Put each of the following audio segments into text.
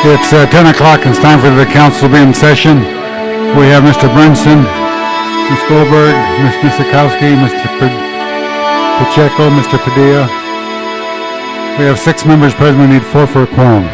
It's 10 o'clock. It's time for the council to be in session. We have Mr. Brinson, Ms. Goldberg, Ms. Misikowski, Mr. Pacheco, Mr. Padilla. We have 6 members present. We need 4 for a quorum.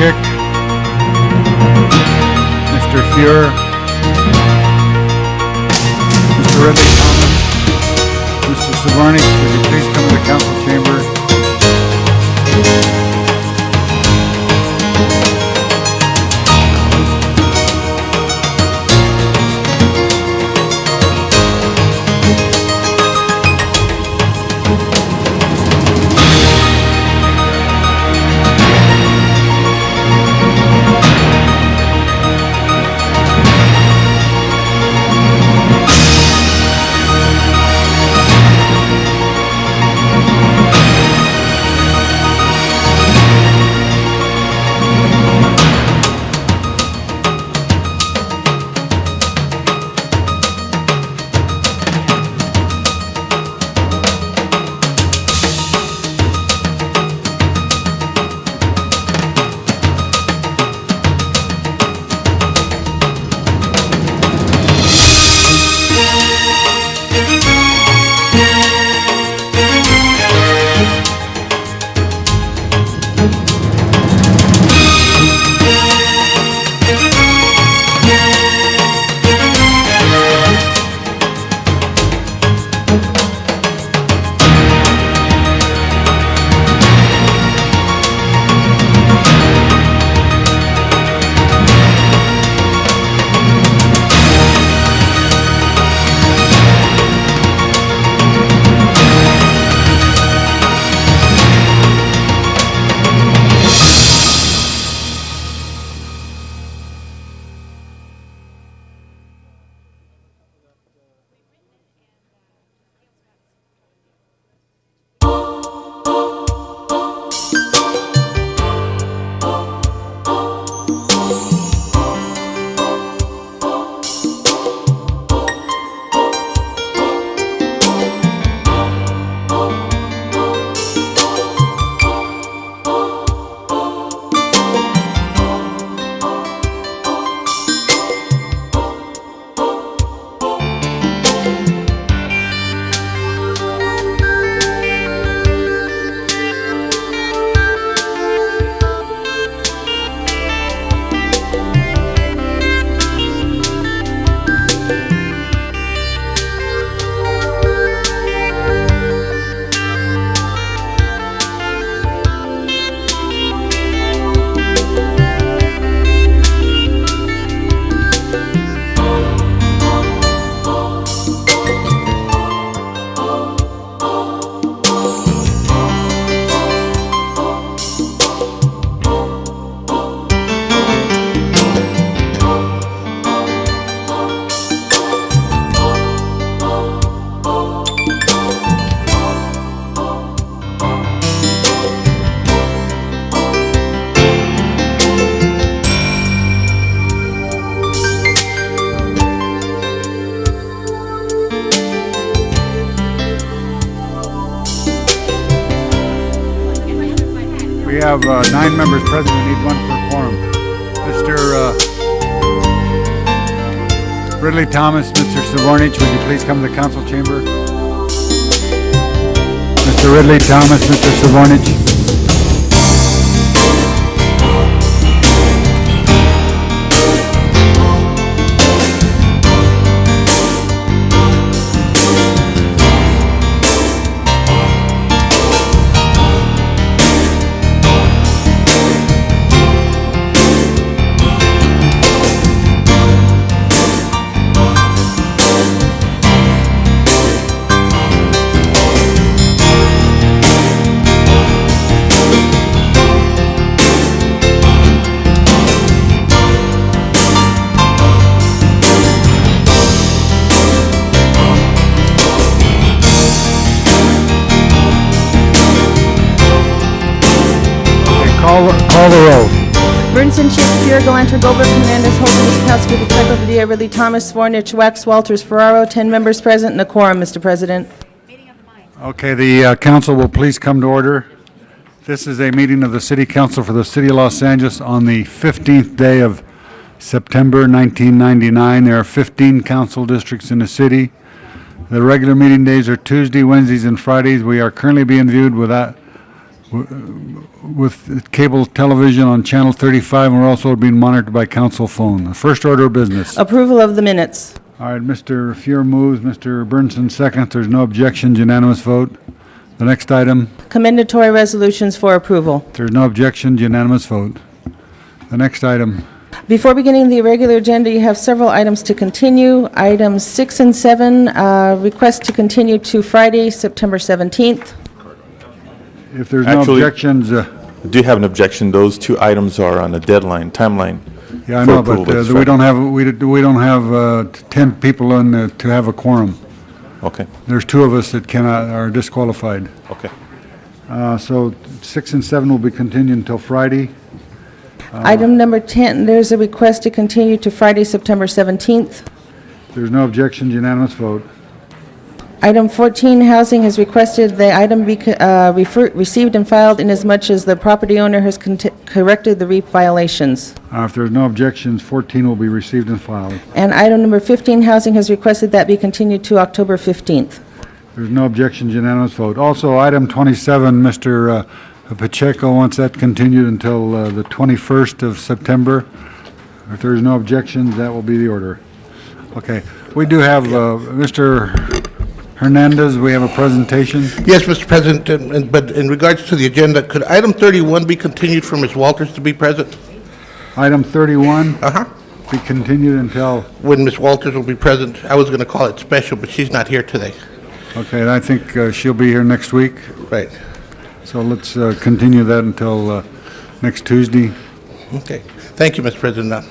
Chick, Mr. Fuhrer, Mr. Ridley Thomas, Mr. Savarni, would you please come to the council chamber? have 9 members present. We need 1 for quorum. Mr. Ridley Thomas, Mr. Savornich, would you please come to the council chamber? Mr. Ridley Thomas, Mr. Savornich. Call the roll. Burnson, Shakespeare, Galanter, Goldberg, Hernandez, Holden, Miskowski, Pacheco, Padilla, Ridley Thomas, Svornich, Wax, Walters, Ferraro, 10 members present and a quorum, Mr. President. Okay, the council will please come to order. This is a meeting of the City Council for the City of Los Angeles on the 15th day of September 1999. There are 15 council districts in the city. The regular meeting days are Tuesday, Wednesdays, and Fridays. We are currently being viewed with cable television on Channel 35, and we're also being monitored by council phone. The first order of business. Approval of the minutes. All right, Mr. Fuhr moves, Mr. Burnson seconds. There's no objections, unanimous vote. The next item, Commendatory resolutions for approval. there's no objections, unanimous vote. The next item, Before beginning the irregular agenda, you have several items to continue. Items 6 and 7, request to continue to Friday, September 17th. if there's no Actually- objections, I do have an objection. Those 2 items are on a timeline. yeah, I for know, but approval. That's we right. don't have 10 people in to have a quorum. Okay, There's 2 of us that are disqualified. okay. So 6 and 7 will be continued until Friday. Item number 10, there's a request to continue to Friday, September 17th. There's no objections, unanimous vote. Item 14, housing has requested the item be received and filed inasmuch as the property owner has corrected the REAP violations. If there's no objections, 14 will be received and filed. And item number 15, housing has requested that be continued to October 15th. There's no objections, unanimous vote. Also, item 27, Mr. Pacheco wants that continued until the 21st of September. If there's no objections, that will be the order. Okay, we do have Mr. Hernandez, we have a presentation. Yes, Mr. President, but in regards to the agenda, could item 31 be continued for Ms. Walters to be present? Item 31 Uh-huh. be continued until, When Ms. Walters will be present. I was going to call it special, but she's not here today. okay, and I think she'll be here next week. Right. So let's continue that until next Tuesday. Okay. Thank you, Mr. President.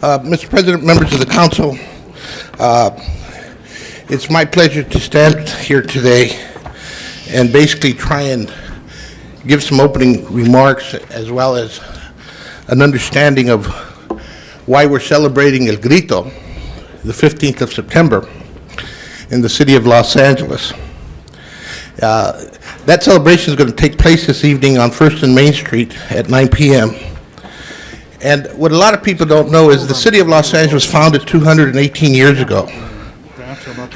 Mr. President, members of the council, it's my pleasure to stand here today and basically try and give some opening remarks as well as an understanding of why we're celebrating El Grito, the 15th of September, in the city of Los Angeles. That celebration is going to take place this evening on 1st and Main Street at 9 p.m. And what a lot of people don't know is the city of Los Angeles was founded 218 years ago.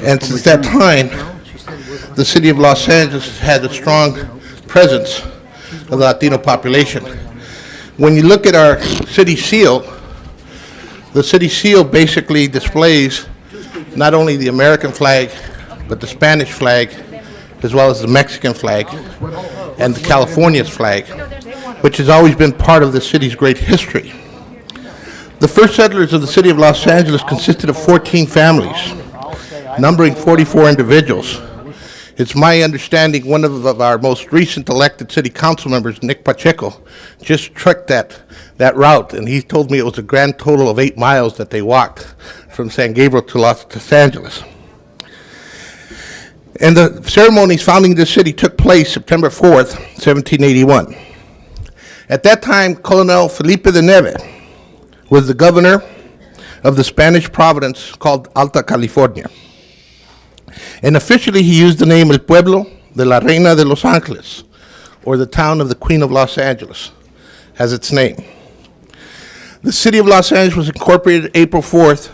And since that time, the city of Los Angeles has had a strong presence of the Latino population. When you look at our city seal, the city seal basically displays not only the American flag, but the Spanish flag, as well as the Mexican flag and the California's flag, which has always been part of the city's great history. The first settlers of the city of Los Angeles consisted of 14 families, numbering 44 individuals. It's my understanding one of our most recent elected city council members, Nick Pacheco, just trekked that route, and he told me it was a grand total of 8 miles that they walked from San Gabriel to Los Angeles. And the ceremonies founding this city took place September 4th, 1781. At that time, Colonel Felipe de Neve was the governor of the Spanish province called Alta California. And officially, he used the name El Pueblo de la Reina de Los Angeles, or the town of the Queen of Los Angeles, as its name. The city of Los Angeles was incorporated April 4th,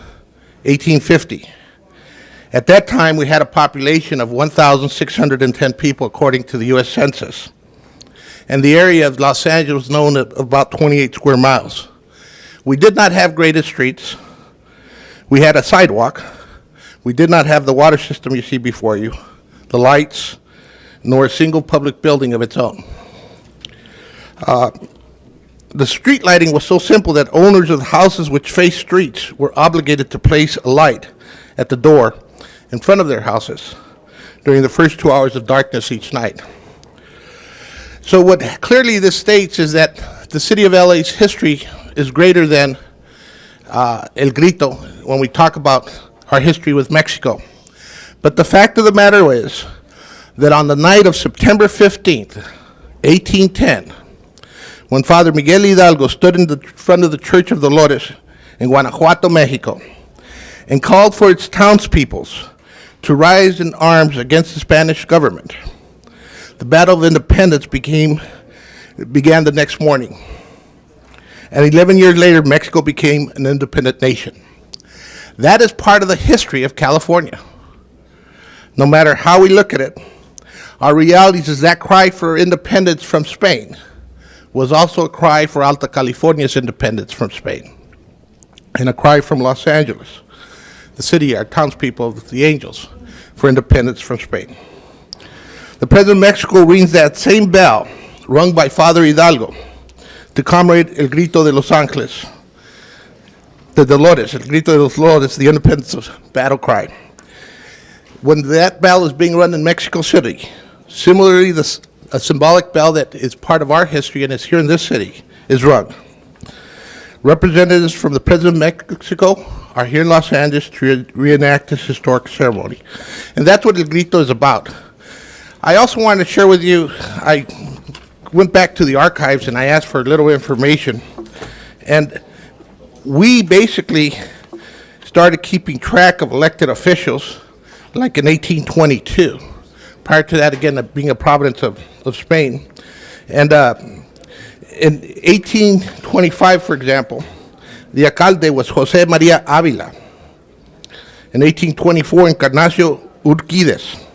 1850. At that time, we had a population of 1,610 people, according to the U.S. Census. And the area of Los Angeles was known at about 28 square miles. We did not have graded streets. We had a sidewalk. We did not have the water system you see before you, the lights, nor a single public building of its own. The street lighting was so simple that owners of houses which faced streets were obligated to place a light at the door in front of their houses during the first 2 hours of darkness each night. So what clearly this states is that the city of LA's history is greater than El Grito when we talk about our history with Mexico. But the fact of the matter is that on the night of September 15th, 1810, when Father Miguel Hidalgo stood in the front of the Church of Dolores in Guanajuato, Mexico, and called for its townspeoples to rise in arms against the Spanish government, the Battle of Independence began the next morning. And 11 years later, Mexico became an independent nation. That is part of the history of California. No matter how we look at it, our reality is that cry for independence from Spain was also a cry for Alta California's independence from Spain, and a cry from Los Angeles, the city, our townspeople of the Angels, for independence from Spain. The President of Mexico rings that same bell rung by Father Hidalgo to commemorate El Grito de Los Angeles, the Dolores, El Grito de los Dolores, the independence battle cry. When that bell is being run in Mexico City, similarly, a symbolic bell that is part of our history and is here in this city is rung. Representatives from the President of Mexico are here in Los Angeles to reenact this historic ceremony. And that's what El Grito is about. I also wanted to share with you, I went back to the archives and I asked for a little information. And we basically started keeping track of elected officials like in 1822. Prior to that, again, being a province of Spain. And in 1825, for example, the alcalde was Jose Maria Avila. In 1824, Encarnacio Urquides.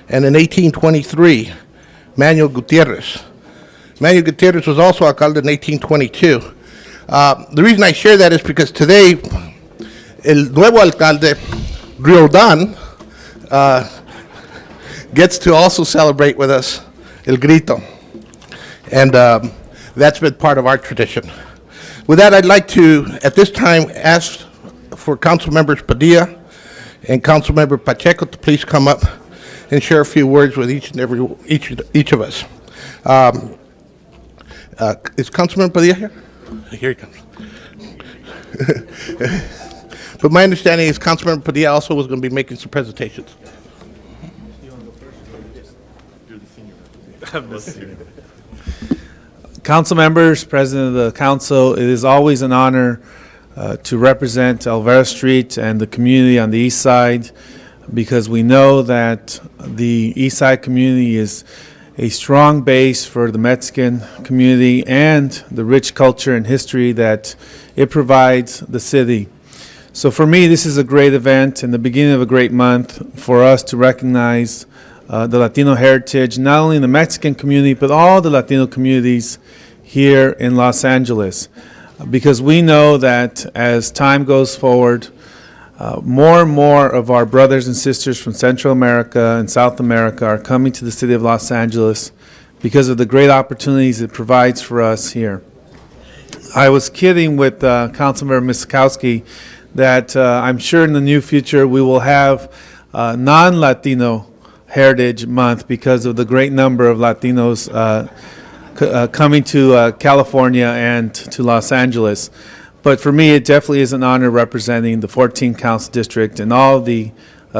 And in 1823, Manuel Gutierrez. Manuel Gutierrez was also alcalde in 1822. The reason I share that is because today, el nuevo alcalde, Riordan, gets to also celebrate with us El Grito. And that's been part of our tradition. With that, I'd like to, at this time, ask for Council Members Padilla and Council Member Pacheco to please come up and share a few words with each of us. Is Councilmember Padilla here? Here he comes. But my understanding is Councilmember Padilla also was going to be making some presentations. Council members, President of the Council, it is always an honor to represent Alvera Street and the community on the east side, because we know that the east side community is a strong base for the Mexican community and the rich culture and history that it provides the city. So for me, this is a great event and the beginning of a great month for us to recognize the Latino heritage, not only in the Mexican community, but all the Latino communities here in Los Angeles. Because we know that as time goes forward, more and more of our brothers and sisters from Central America and South America are coming to the city of Los Angeles because of the great opportunities it provides for us here. I was kidding with Councilmember Miskowski that I'm sure in the near future we will have non-Latino Heritage Month because of the great number of Latinos coming to California and to Los Angeles. But for me, it definitely is an honor representing the 14th Council District and all the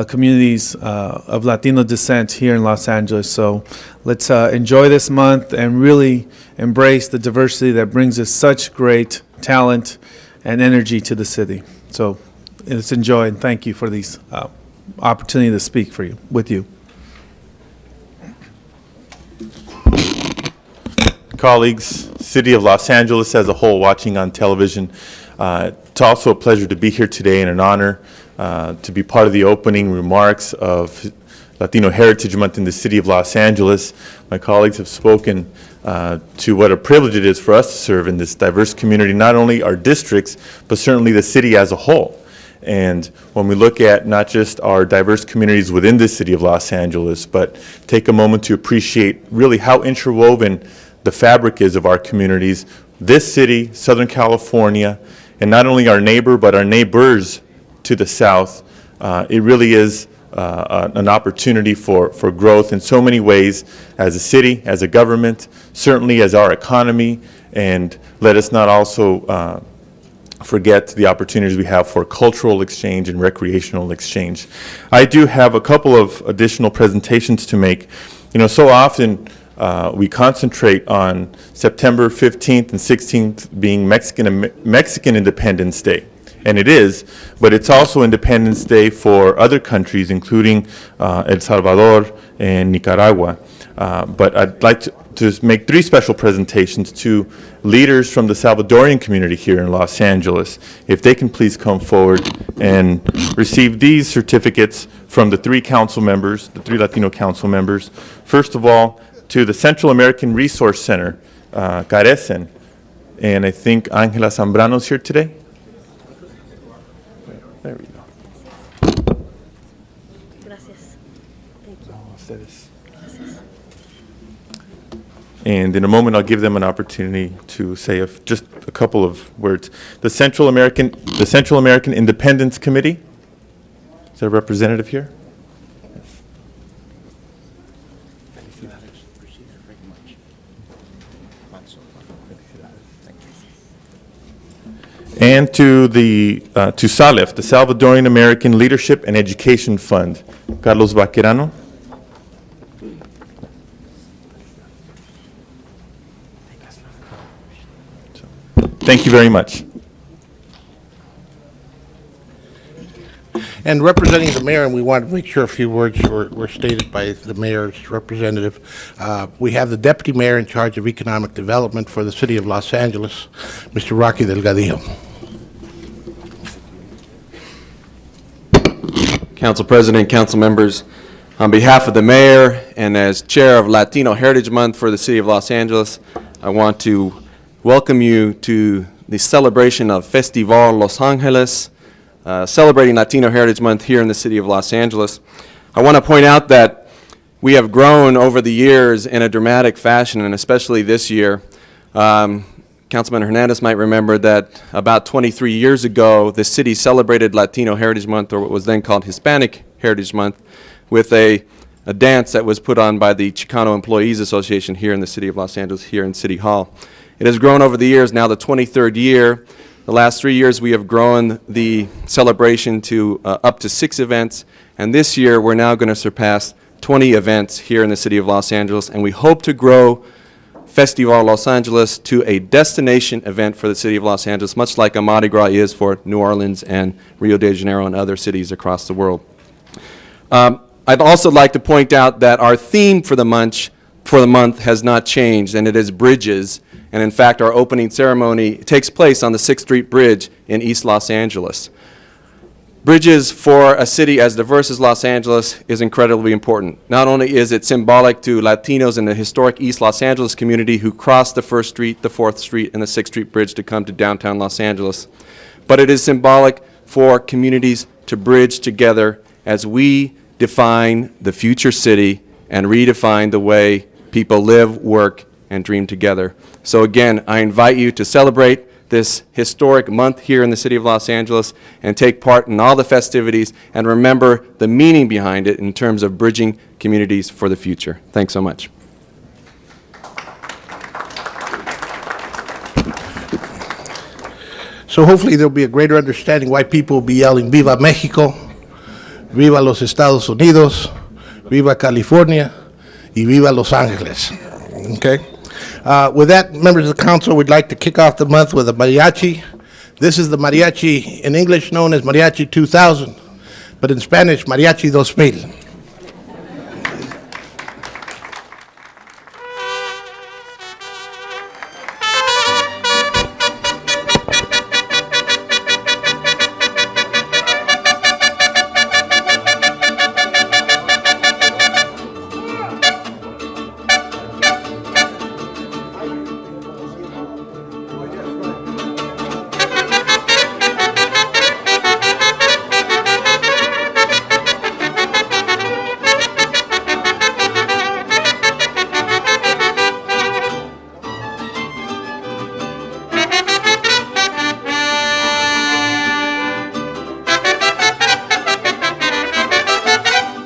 communities of Latino descent here in Los Angeles. So let's enjoy this month and really embrace the diversity that brings us such great talent and energy to the city. So let's enjoy and thank you for these opportunity to speak with you. Colleagues, City of Los Angeles as a whole watching on television, it's also a pleasure to be here today and an honor to be part of the opening remarks of Latino Heritage Month in the City of Los Angeles. My colleagues have spoken to what a privilege it is for us to serve in this diverse community, not only our districts, but certainly the city as a whole. And when we look at not just our diverse communities within the City of Los Angeles, but take a moment to appreciate really how interwoven the fabric is of our communities, this city, Southern California, and not only our neighbor, but our neighbors to the south, it really is an opportunity for growth in so many ways as a city, as a government, certainly as our economy, and let us not also forget the opportunities we have for cultural exchange and recreational exchange. I do have a couple of additional presentations to make. You know, so often we concentrate on September 15th and 16th being Mexican Independence Day. And it is, but it's also Independence Day for other countries, including El Salvador and Nicaragua. But I'd like to make three special presentations to leaders from the Salvadorian community here in Los Angeles. If they can please come forward and receive these certificates from the three council members, the three Latino council members. First of all, to the Central American Resource Center, Carecen. And I think Angela Zambrano's here today. There we go. Gracias. Thank you. And in a moment, I'll give them an opportunity to say just a couple of words. The Central American Independence Committee. Is there a representative here? And to to SALEF, the Salvadorian American Leadership and Education Fund, Carlos Baquerano. Thank you very much. And representing the mayor, and we want to make sure a few words were stated by the mayor's representative. We have the deputy mayor in charge of economic development for the city of Los Angeles, Mr. Rocky Delgadillo. Council President, council members, on behalf of the mayor and as chair of Latino Heritage Month for the city of Los Angeles, I want to welcome you to the celebration of Festival Los Angeles, celebrating Latino Heritage Month here in the city of Los Angeles. I want to point out that we have grown over the years in a dramatic fashion, and especially this year. Councilman Hernandez might remember that about 23 years ago, the city celebrated Latino Heritage Month, or what was then called Hispanic Heritage Month, with a dance that was put on by the Chicano Employees Association here in the city of Los Angeles, here in City Hall. It has grown over the years, now the 23rd year. The last 3 years we have grown the celebration to up to 6 events, and this year we're now going to surpass 20 events here in the city of Los Angeles, and we hope to grow Festival Los Angeles to a destination event for the city of Los Angeles, much like a Mardi Gras is for New Orleans and Rio de Janeiro and other cities across the world. I'd also like to point out that our theme for the month has not changed, and it is bridges. And in fact, our opening ceremony takes place on the 6th Street Bridge in East Los Angeles. Bridges for a city as diverse as Los Angeles is incredibly important. Not only is it symbolic to Latinos in the historic East Los Angeles community who cross the 1st Street, the 4th Street, and the 6th Street Bridge to come to downtown Los Angeles, but it is symbolic for communities to bridge together as we define the future city and redefine the way people live, work, and dream together. So again, I invite you to celebrate this historic month here in the city of Los Angeles and take part in all the festivities and remember the meaning behind it in terms of bridging communities for the future. Thanks so much. So hopefully there'll be a greater understanding why people will be yelling Viva Mexico, Viva los Estados Unidos, Viva California, y Viva Los Angeles. Okay? With that, members of the council, we'd like to kick off the month with a mariachi. This is the mariachi in English known as Mariachi 2000, but in Spanish, Mariachi 2000.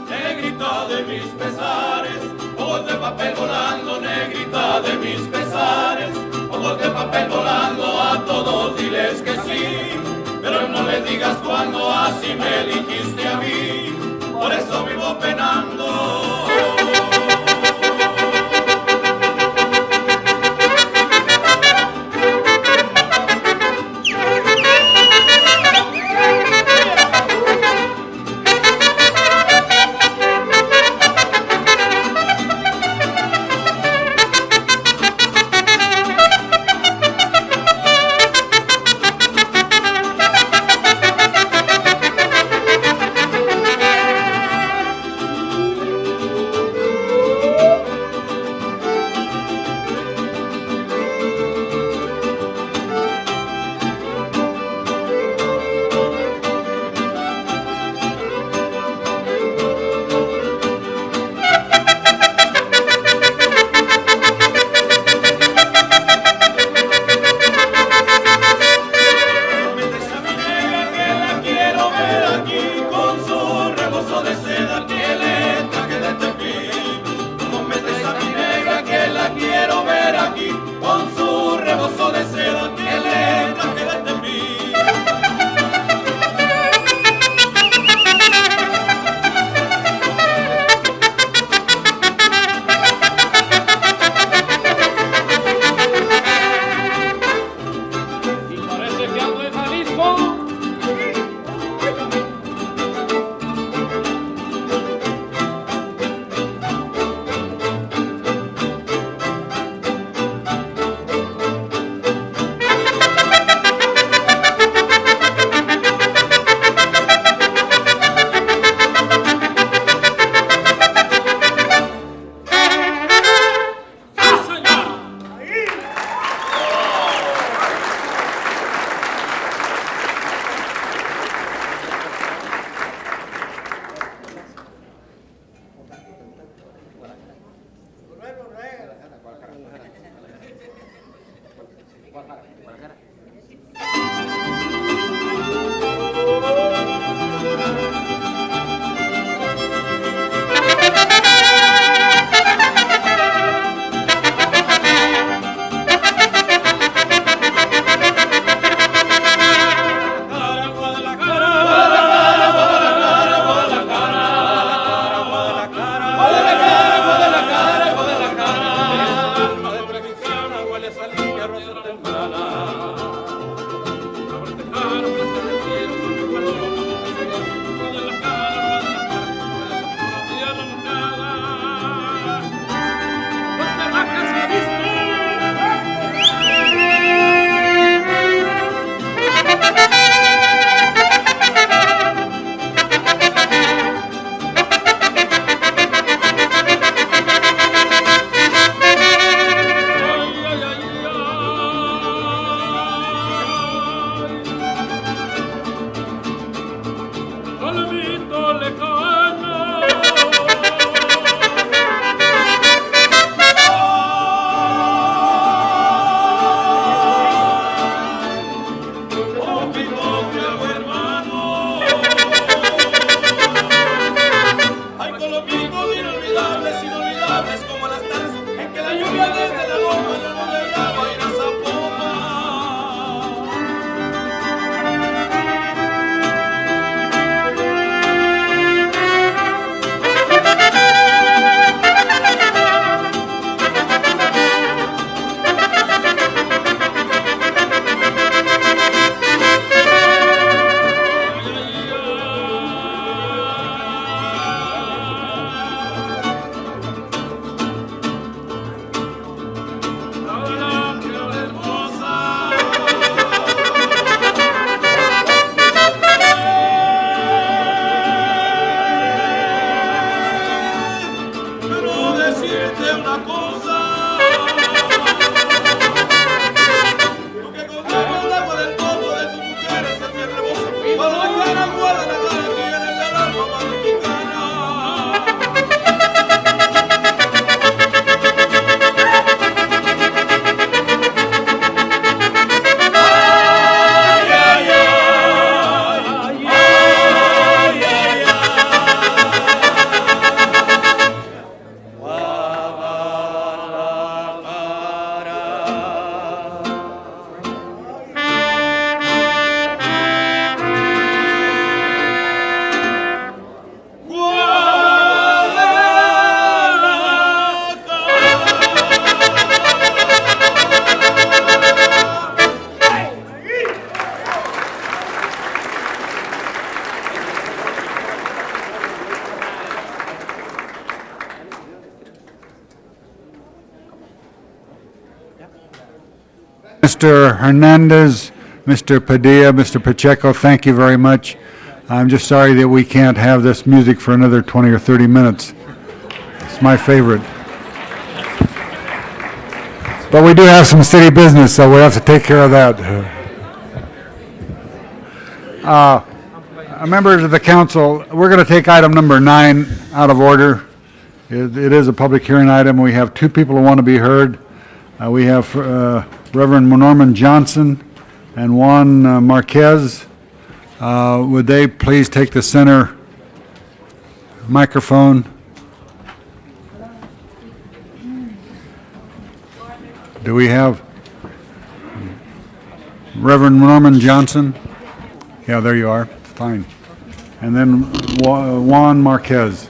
Negrita de mis pesares, ojos de papel volando, negrita de mis pesares, ojos de papel volando, a todos diles que sí, pero no les digas cuando así me dijiste a mí, por eso vivo penando. Mr. Hernandez, Mr. Padilla, Mr. Pacheco, thank you very much. I'm just sorry that we can't have this music for another 20 or 30 minutes. It's my favorite. But we do have some city business, so we have to take care of that. Members of the council, we're going to take item number 9 out of order. It is a public hearing item. We have 2 people who want to be heard. We have Reverend Norman Johnson and Juan Marquez. Would they please take the center microphone? Do we have Reverend Norman Johnson? Yeah, there you are. Fine. And then Juan Marquez.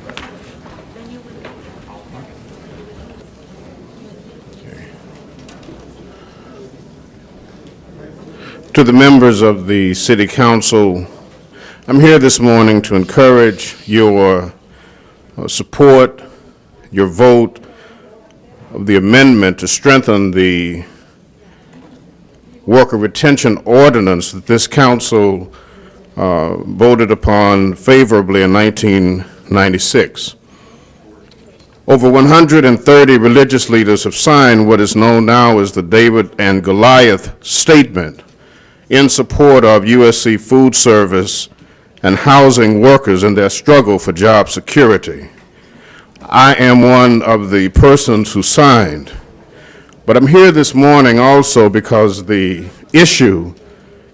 To the members of the City Council, I'm here this morning to encourage your support, your vote of the amendment to strengthen the worker retention ordinance that this council voted upon favorably in 1996. Over 130 religious leaders have signed what is known now as the David and Goliath Statement in support of USC food service and housing workers in their struggle for job security. I am one of the persons who signed, but I'm here this morning also because the issue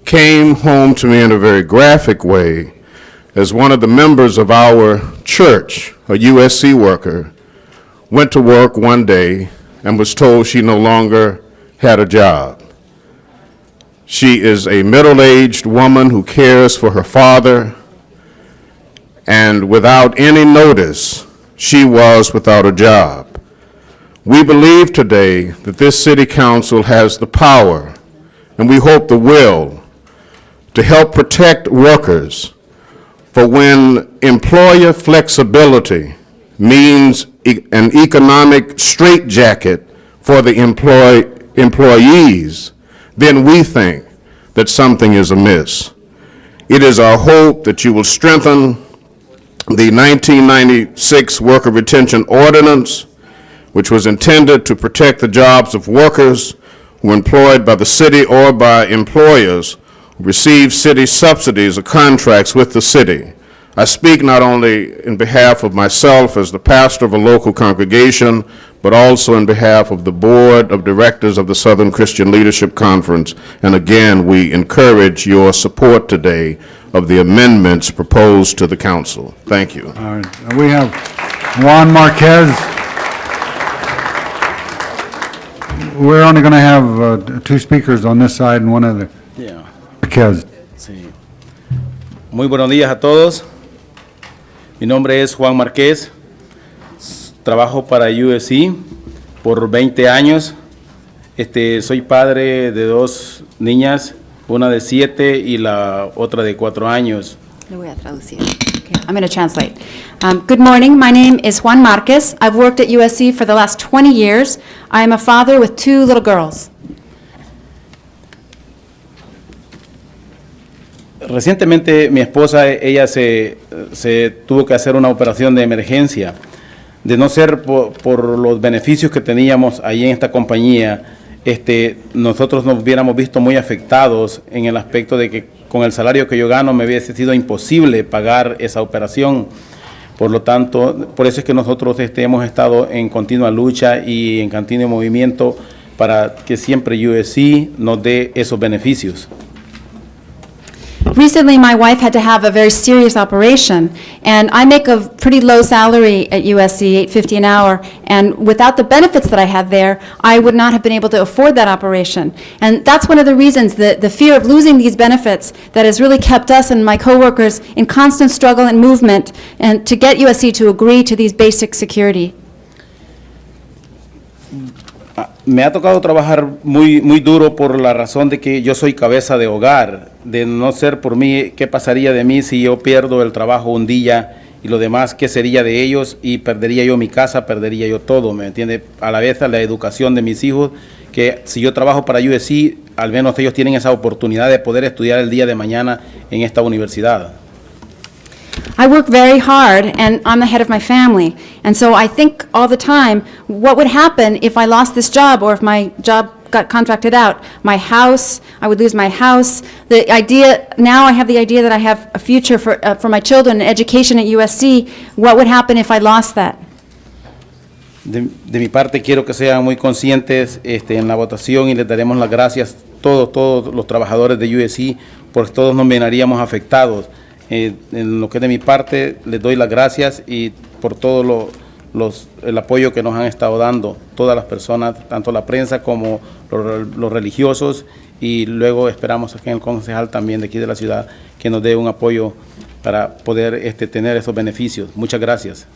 came home to me in a very graphic way as one of the members of our church, a USC worker, went to work one day and was told she no longer had a job. She is a middle-aged woman who cares for her father, and without any notice, she was without a job. We believe today that this city council has the power, and we hope the will, to help protect workers for when employer flexibility means an economic straitjacket for the employees, then we think that something is amiss. It is our hope that you will strengthen the 1996 Worker Retention Ordinance, which was intended to protect the jobs of workers who are employed by the city or by employers who receive city subsidies or contracts with the city. I speak not only in behalf of myself as the pastor of a local congregation, but also in behalf of the Board of Directors of the Southern Christian Leadership Conference. And again, we encourage your support today of the amendments proposed to the council. Thank you. All right. We have Juan Marquez. We're only going to have 2 speakers on this side and one other. Yeah. Marquez. Sí. Muy buenos días a todos. Mi nombre es Juan Marquez. Trabajo para USC por 20 años. Soy padre de 2 niñas, una de 7 y la otra de 4 años. Le voy a traducir. Okay, I'm going to translate. Good morning. My name is Juan Marquez. I've worked at USC for the last 20 years. I am a father with 2 little girls. Recientemente mi esposa, ella se tuvo que hacer una operación de emergencia. De no ser por los beneficios que teníamos ahí en esta compañía, nosotros nos hubiéramos visto muy afectados en el aspecto de que con el salario que yo gano me hubiese sido imposible pagar esa operación. Por lo tanto, por eso es que nosotros hemos estado en continua lucha y en continuo movimiento para que siempre USC nos dé esos beneficios. Recently, my wife had to have a very serious operation, and I make a pretty low salary at USC, $8.50 an hour, and without the benefits that I had there, I would not have been able to afford that operation. And that's one of the reasons, the fear of losing these benefits, that has really kept us and my coworkers in constant struggle and movement and to get USC to agree to these basic security. Me ha tocado trabajar muy duro por la razón de que yo soy cabeza de hogar. De no ser por mí, ¿qué pasaría de mí si yo pierdo el trabajo un día y lo demás, qué sería de ellos? Y perdería yo mi casa, perdería yo todo, ¿me entiende? A la vez a la educación de mis hijos, que si yo trabajo para USC, al menos ellos tienen esa oportunidad de poder estudiar el día de mañana en esta universidad. I work very hard, and I'm the head of my family. And so I think all the time, what would happen if I lost this job or if my job got contracted out? My house, I would lose my house. The idea, now I have the idea that I have a future for my children, education at USC. What would happen if I lost that? De mi parte, quiero que sean muy conscientes en la votación y les daremos las gracias todos los trabajadores de USC, porque todos nos veríamos afectados. En lo que es de mi parte, les doy las gracias y por todo el apoyo que nos han estado dando todas las personas, tanto la prensa como los religiosos, y luego esperamos aquí en el concejal también de aquí de la ciudad que nos dé un apoyo para poder tener esos beneficios. Muchas gracias.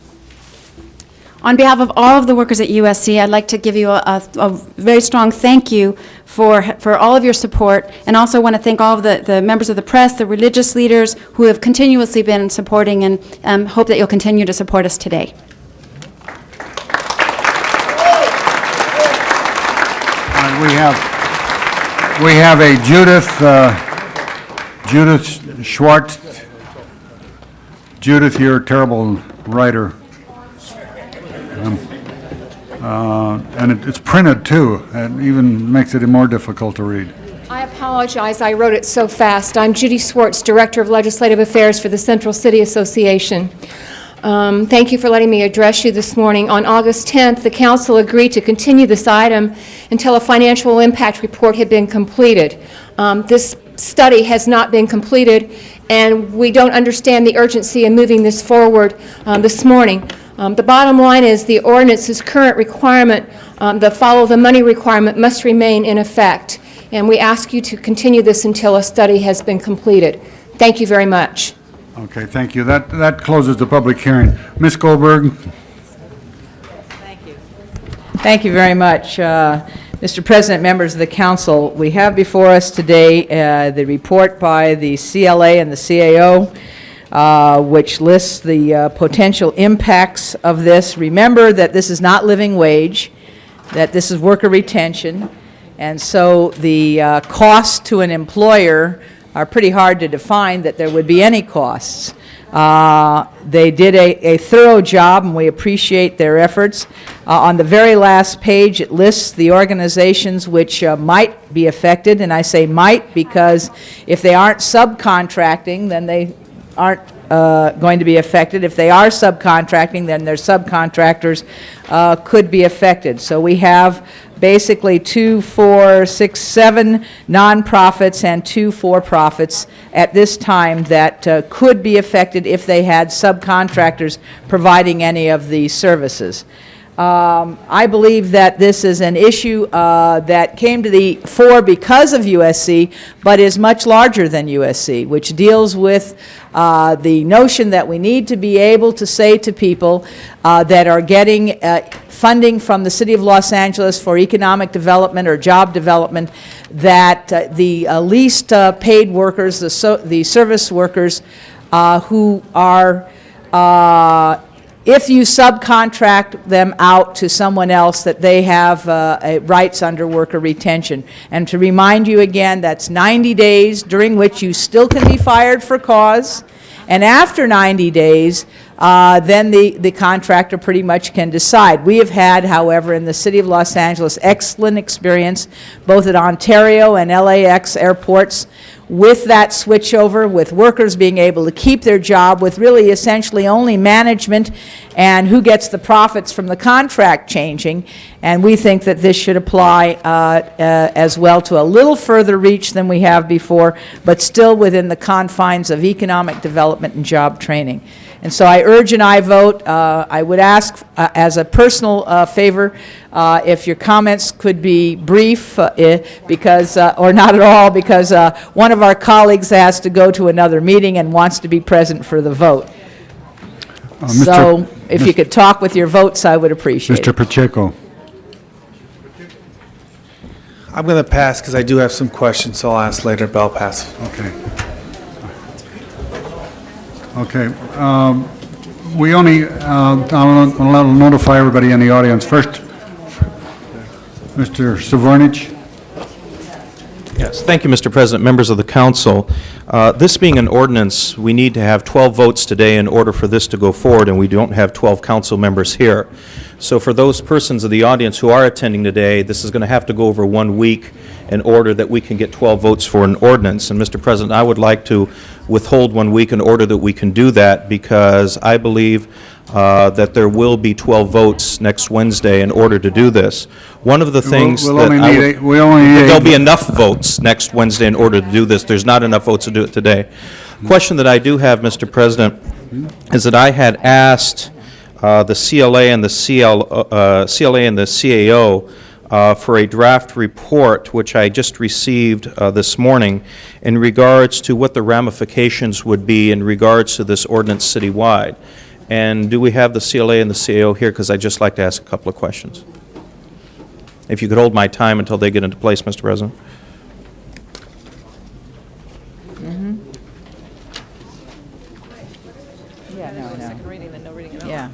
On behalf of all of the workers at USC, I'd like to give you a very strong thank you for all of your support, and also want to thank all of the members of the press, the religious leaders who have continuously been supporting, and hope that you'll continue to support us today. We have a Judith Schwartz. Judith, you're a terrible writer. And it's printed too, and even makes it more difficult to read. I apologize, I wrote it so fast. I'm Judy Swartz, Director of Legislative Affairs for the Central City Association. Thank you for letting me address you this morning. On August 10th, the Council agreed to continue this item until a financial impact report had been completed. This study has not been completed, and we don't understand the urgency in moving this forward this morning. The bottom line is the ordinance's current requirement, the follow the money requirement, must remain in effect. And we ask you to continue this until a study has been completed. Thank you very much. Okay, thank you. That closes the public hearing. Ms. Goldberg? Thank you very much. Mr. President, members of the council, we have before us today the report by the CLA and the CAO, which lists the potential impacts of this. Remember that this is not living wage, that this is worker retention, and so the costs to an employer are pretty hard to define, that there would be any costs. They did a thorough job, and we appreciate their efforts. On the very last page, it lists the organizations which might be affected, and I say might because if they aren't subcontracting, then they aren't going to be affected. If they are subcontracting, then their subcontractors could be affected. So we have basically 2, 4, 6, 7 nonprofits and 2 for-profits at this time that could be affected if they had subcontractors providing any of the services. I believe that this is an issue that came to the fore because of USC, but is much larger than USC, which deals with the notion that we need to be able to say to people that are getting funding from the City of Los Angeles for economic development or job development, that the least paid workers, the service workers who are if you subcontract them out to someone else, that they have rights under worker retention. And to remind you again, that's 90 days during which you still can be fired for cause. And after 90 days, then the contractor pretty much can decide. We have had, however, in the City of Los Angeles, excellent experience, both at Ontario and LAX airports, with that switchover, with workers being able to keep their job, with really essentially only management and who gets the profits from the contract changing. And we think that this should apply as well to a little further reach than we have before, but still within the confines of economic development and job training. And so I urge an aye vote. I would ask, as a personal favor, if your comments could be brief, because, or not at all, because one of our colleagues has to go to another meeting and wants to be present for the vote. So if you could talk with your votes, I would appreciate it. Mr. Pacheco. I'm going to pass because I do have some questions, so I'll ask later, but I'll pass. Okay. Okay. We only, I'll notify everybody in the audience. First, Mr. Savornich? Yes, thank you, Mr. President, members of the council. This being an ordinance, we need to have 12 votes today in order for this to go forward, and we don't have 12 council members here. So for those persons of the audience who are attending today, this is going to have to go over 1 week in order that we can get 12 votes for an ordinance. And Mr. President, I would like to withhold 1 week in order that we can do that, because I believe that there will be 12 votes next Wednesday in order to do this. One of the things We'll that only I need would- eight- we only need There'll eight. be enough votes next Wednesday in order to do this. There's not enough votes to do it today. Question that I do have, Mr. President, is that I had asked the CLA and the CLA and the CAO for a draft report, which I just received this morning, in regards to what the ramifications would be in regards to this ordinance citywide. And do we have the CLA and the CAO here? Because I'd just like to ask a couple of questions. If you could hold my time until they get into place, Mr. President. Yeah, no, I know. Second reading, then no reading at all. Yeah.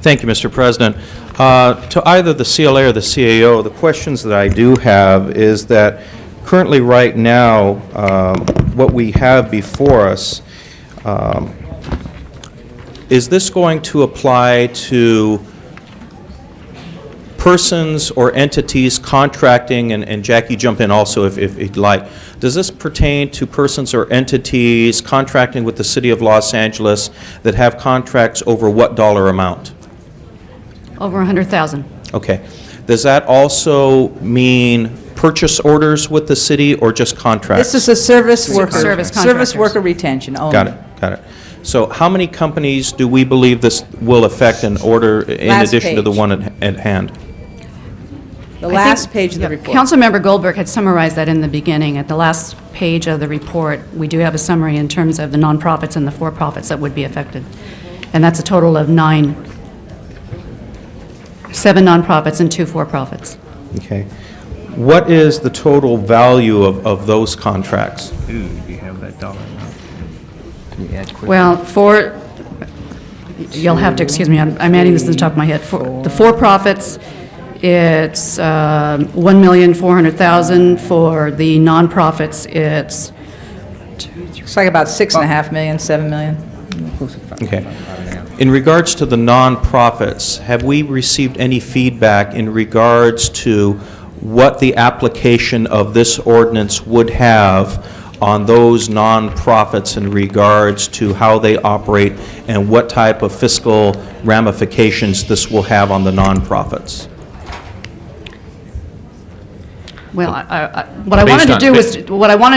Thank you, Mr. President. To either the CLA or the CAO, the questions that I do have is that currently, right now, what we have before us, is this going to apply to persons or entities contracting, and Jackie, jump in also if you'd like. Does this pertain to persons or entities contracting with the City of Los Angeles that have contracts over what dollar amount? Over 100,000. Okay. Does that also mean purchase orders with the city or just contracts? This is a service worker. Service Service contractors. worker retention only. Got it, got it. So how many companies do we believe this will affect in order, in Last addition to the page. one at hand? The I last think- page of the yeah, report. Councilmember Goldberg had summarized that in the beginning. At the last page of the report, we do have a summary in terms of the nonprofits and the for-profits that would be affected. And that's a total of 7 nonprofits and 2 for-profits. Okay. What is the total value of those contracts? Do you have that dollar amount? Can you add quickly? Well, you'll have to, excuse me, I'm adding this to the top of my head. For the for-profits, it's $1,400,000. For the nonprofits, it's It's like about 6.5 million, 7 million. Okay. In regards to the nonprofits, have we received any feedback in regards to what the application of this ordinance would have on those nonprofits in regards to how they operate and what type of fiscal ramifications this will have on the nonprofits? Well, what I wanted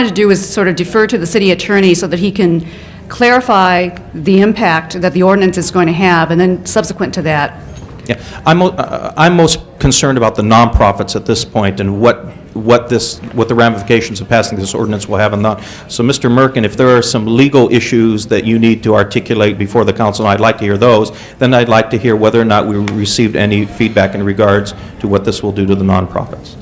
to do was sort of defer to the city attorney so that he can clarify the impact that the ordinance is going to have, and then subsequent to that. Yeah, I'm most concerned about the nonprofits at this point and what the ramifications of passing this ordinance will have on that. So, Mr. Merkin, if there are some legal issues that you need to articulate before the council, and I'd like to hear those, then I'd like to hear whether or not we received any feedback in regards to what this will do to the nonprofits.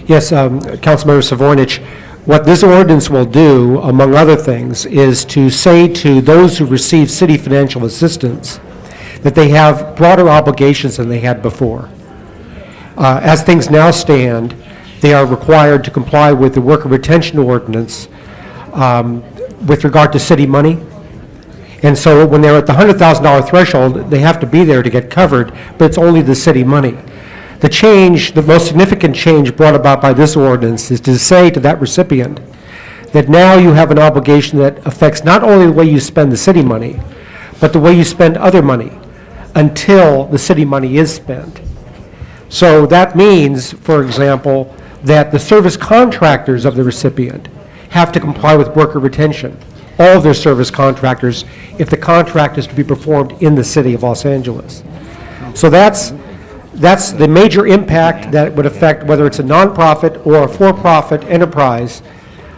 Yes, Councilmember Savornich, what this ordinance will do, among other things, is to say to those who receive city financial assistance that they have broader obligations than they had before. As things now stand, they are required to comply with the worker retention ordinance with regard to city money. And so when they're at the $100,000 threshold, they have to be there to get covered, but it's only the city money. The change, the most significant change brought about by this ordinance is to say to that recipient that now you have an obligation that affects not only the way you spend the city money, but the way you spend other money until the city money is spent. So that means, for example, that the service contractors of the recipient have to comply with worker retention, all of their service contractors, if the contract is to be performed in the city of Los Angeles. So that's the major impact that would affect whether it's a nonprofit or a for-profit enterprise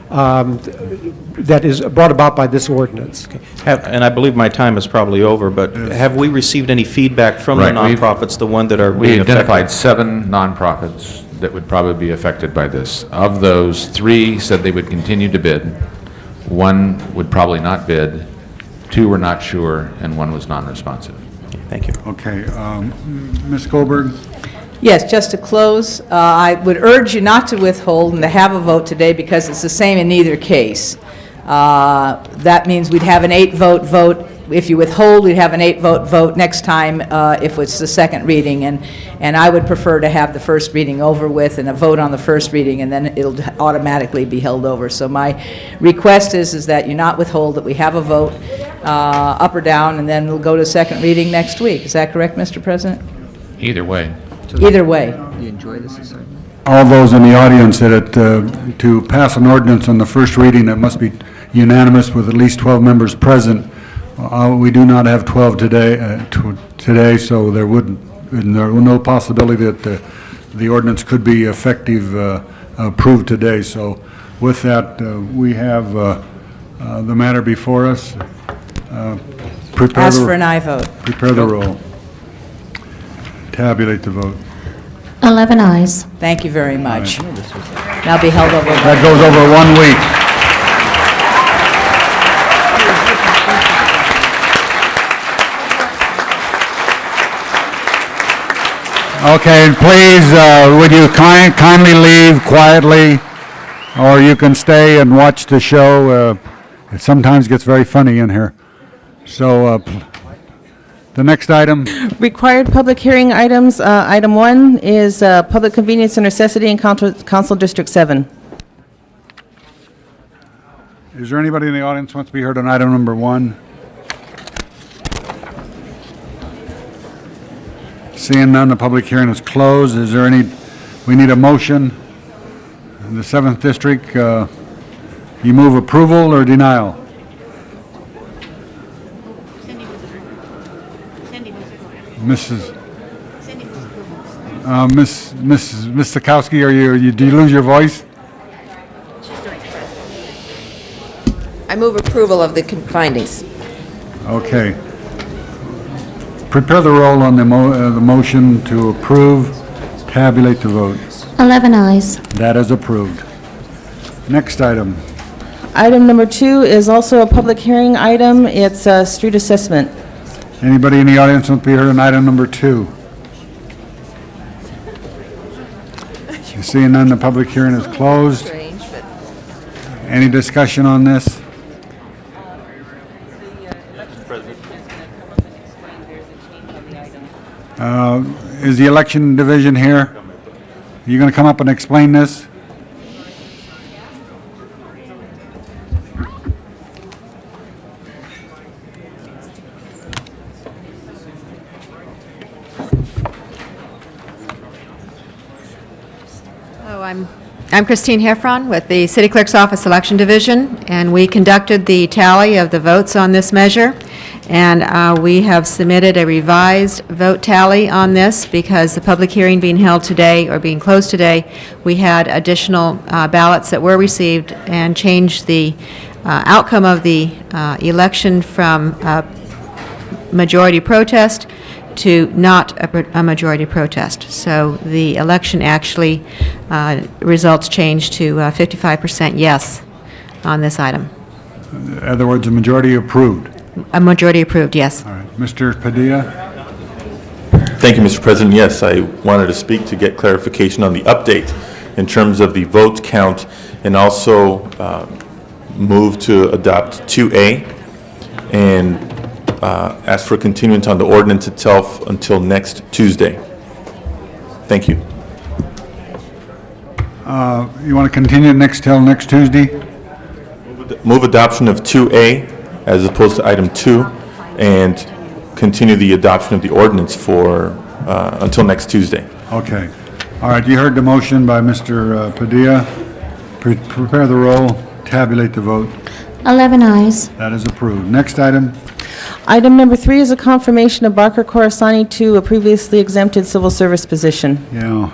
that is brought about by this ordinance. And I believe my time is probably over, but have we received any feedback from the nonprofits, the one that are We being affected? identified 7 nonprofits that would probably be affected by this. Of those, 3 said they would continue to bid. 1 would probably not bid. 2 were not sure, and 1 was non-responsive. Thank you. Okay, Ms. Goldberg? Yes, just to close, I would urge you not to withhold and to have a vote today because it's the same in either case. That means we'd have an 8-vote vote. If you withhold, we'd have an 8-vote vote next time if it's the second reading. And I would prefer to have the first reading over with and a vote on the first reading, and then it'll automatically be held over. So my request is that you not withhold, that we have a vote up or down, and then we'll go to second reading next week. Is that correct, Mr. President? Either way. Either way. You enjoy this assignment? All those in the audience that to pass an ordinance on the first reading, it must be unanimous with at least 12 members present. We do not have 12 today, so there was no possibility that the ordinance could be effective, approved today. So with that, we have the matter before us. Ask for an aye vote. Prepare the roll. Tabulate the vote. 11 ayes. Thank you very much. Now be held over. That goes over 1 week. Okay, please, would you kindly leave quietly, or you can stay and watch the show. It sometimes gets very funny in here. So, the next item. Required public hearing items. Item 1 is public convenience and necessity in Council District 7. Is there anybody in the audience who wants to be heard on item number 1? Seeing none, the public hearing is closed. Is there we need a motion. In the 7th District, you move approval or denial? Mrs. Ms. Sikowski, do you lose your voice? I move approval of the findings. Okay. Prepare the roll on the motion to approve. Tabulate the vote. 11 ayes. That is approved. Next item. Item number 2 is also a public hearing item. It's street assessment. Anybody in the audience want to be heard on item number 2? You seeing none, the public hearing is closed. Any discussion on this? Is the election division here? Are you going to come up and explain this? I'm Christine Heffron with the City Clerk's Office Election Division, and we conducted the tally of the votes on this measure, and we have submitted a revised vote tally on this because the public hearing being held today, or being closed today, we had additional ballots that were received and changed the outcome of the election from majority protest to not a majority protest. So the election actually, results changed to 55% yes on this item. In other words, a majority approved. A majority approved, yes. All right. Mr. Padilla? Thank you, Mr. President. Yes, I wanted to speak to get clarification on the update in terms of the vote count, and also move to adopt 2A and ask for continuance on the ordinance itself until next Tuesday. Thank you. You want to continue till next Tuesday? Move adoption of 2A as opposed to item 2, and continue the adoption of the ordinance for until next Tuesday. Okay. All right, you heard the motion by Mr. Padilla. Prepare the roll, tabulate the vote. 11 ayes. That is approved. Next item. Item number 3 is a confirmation of Barker Coruscant to a previously exempted civil service position. Yeah,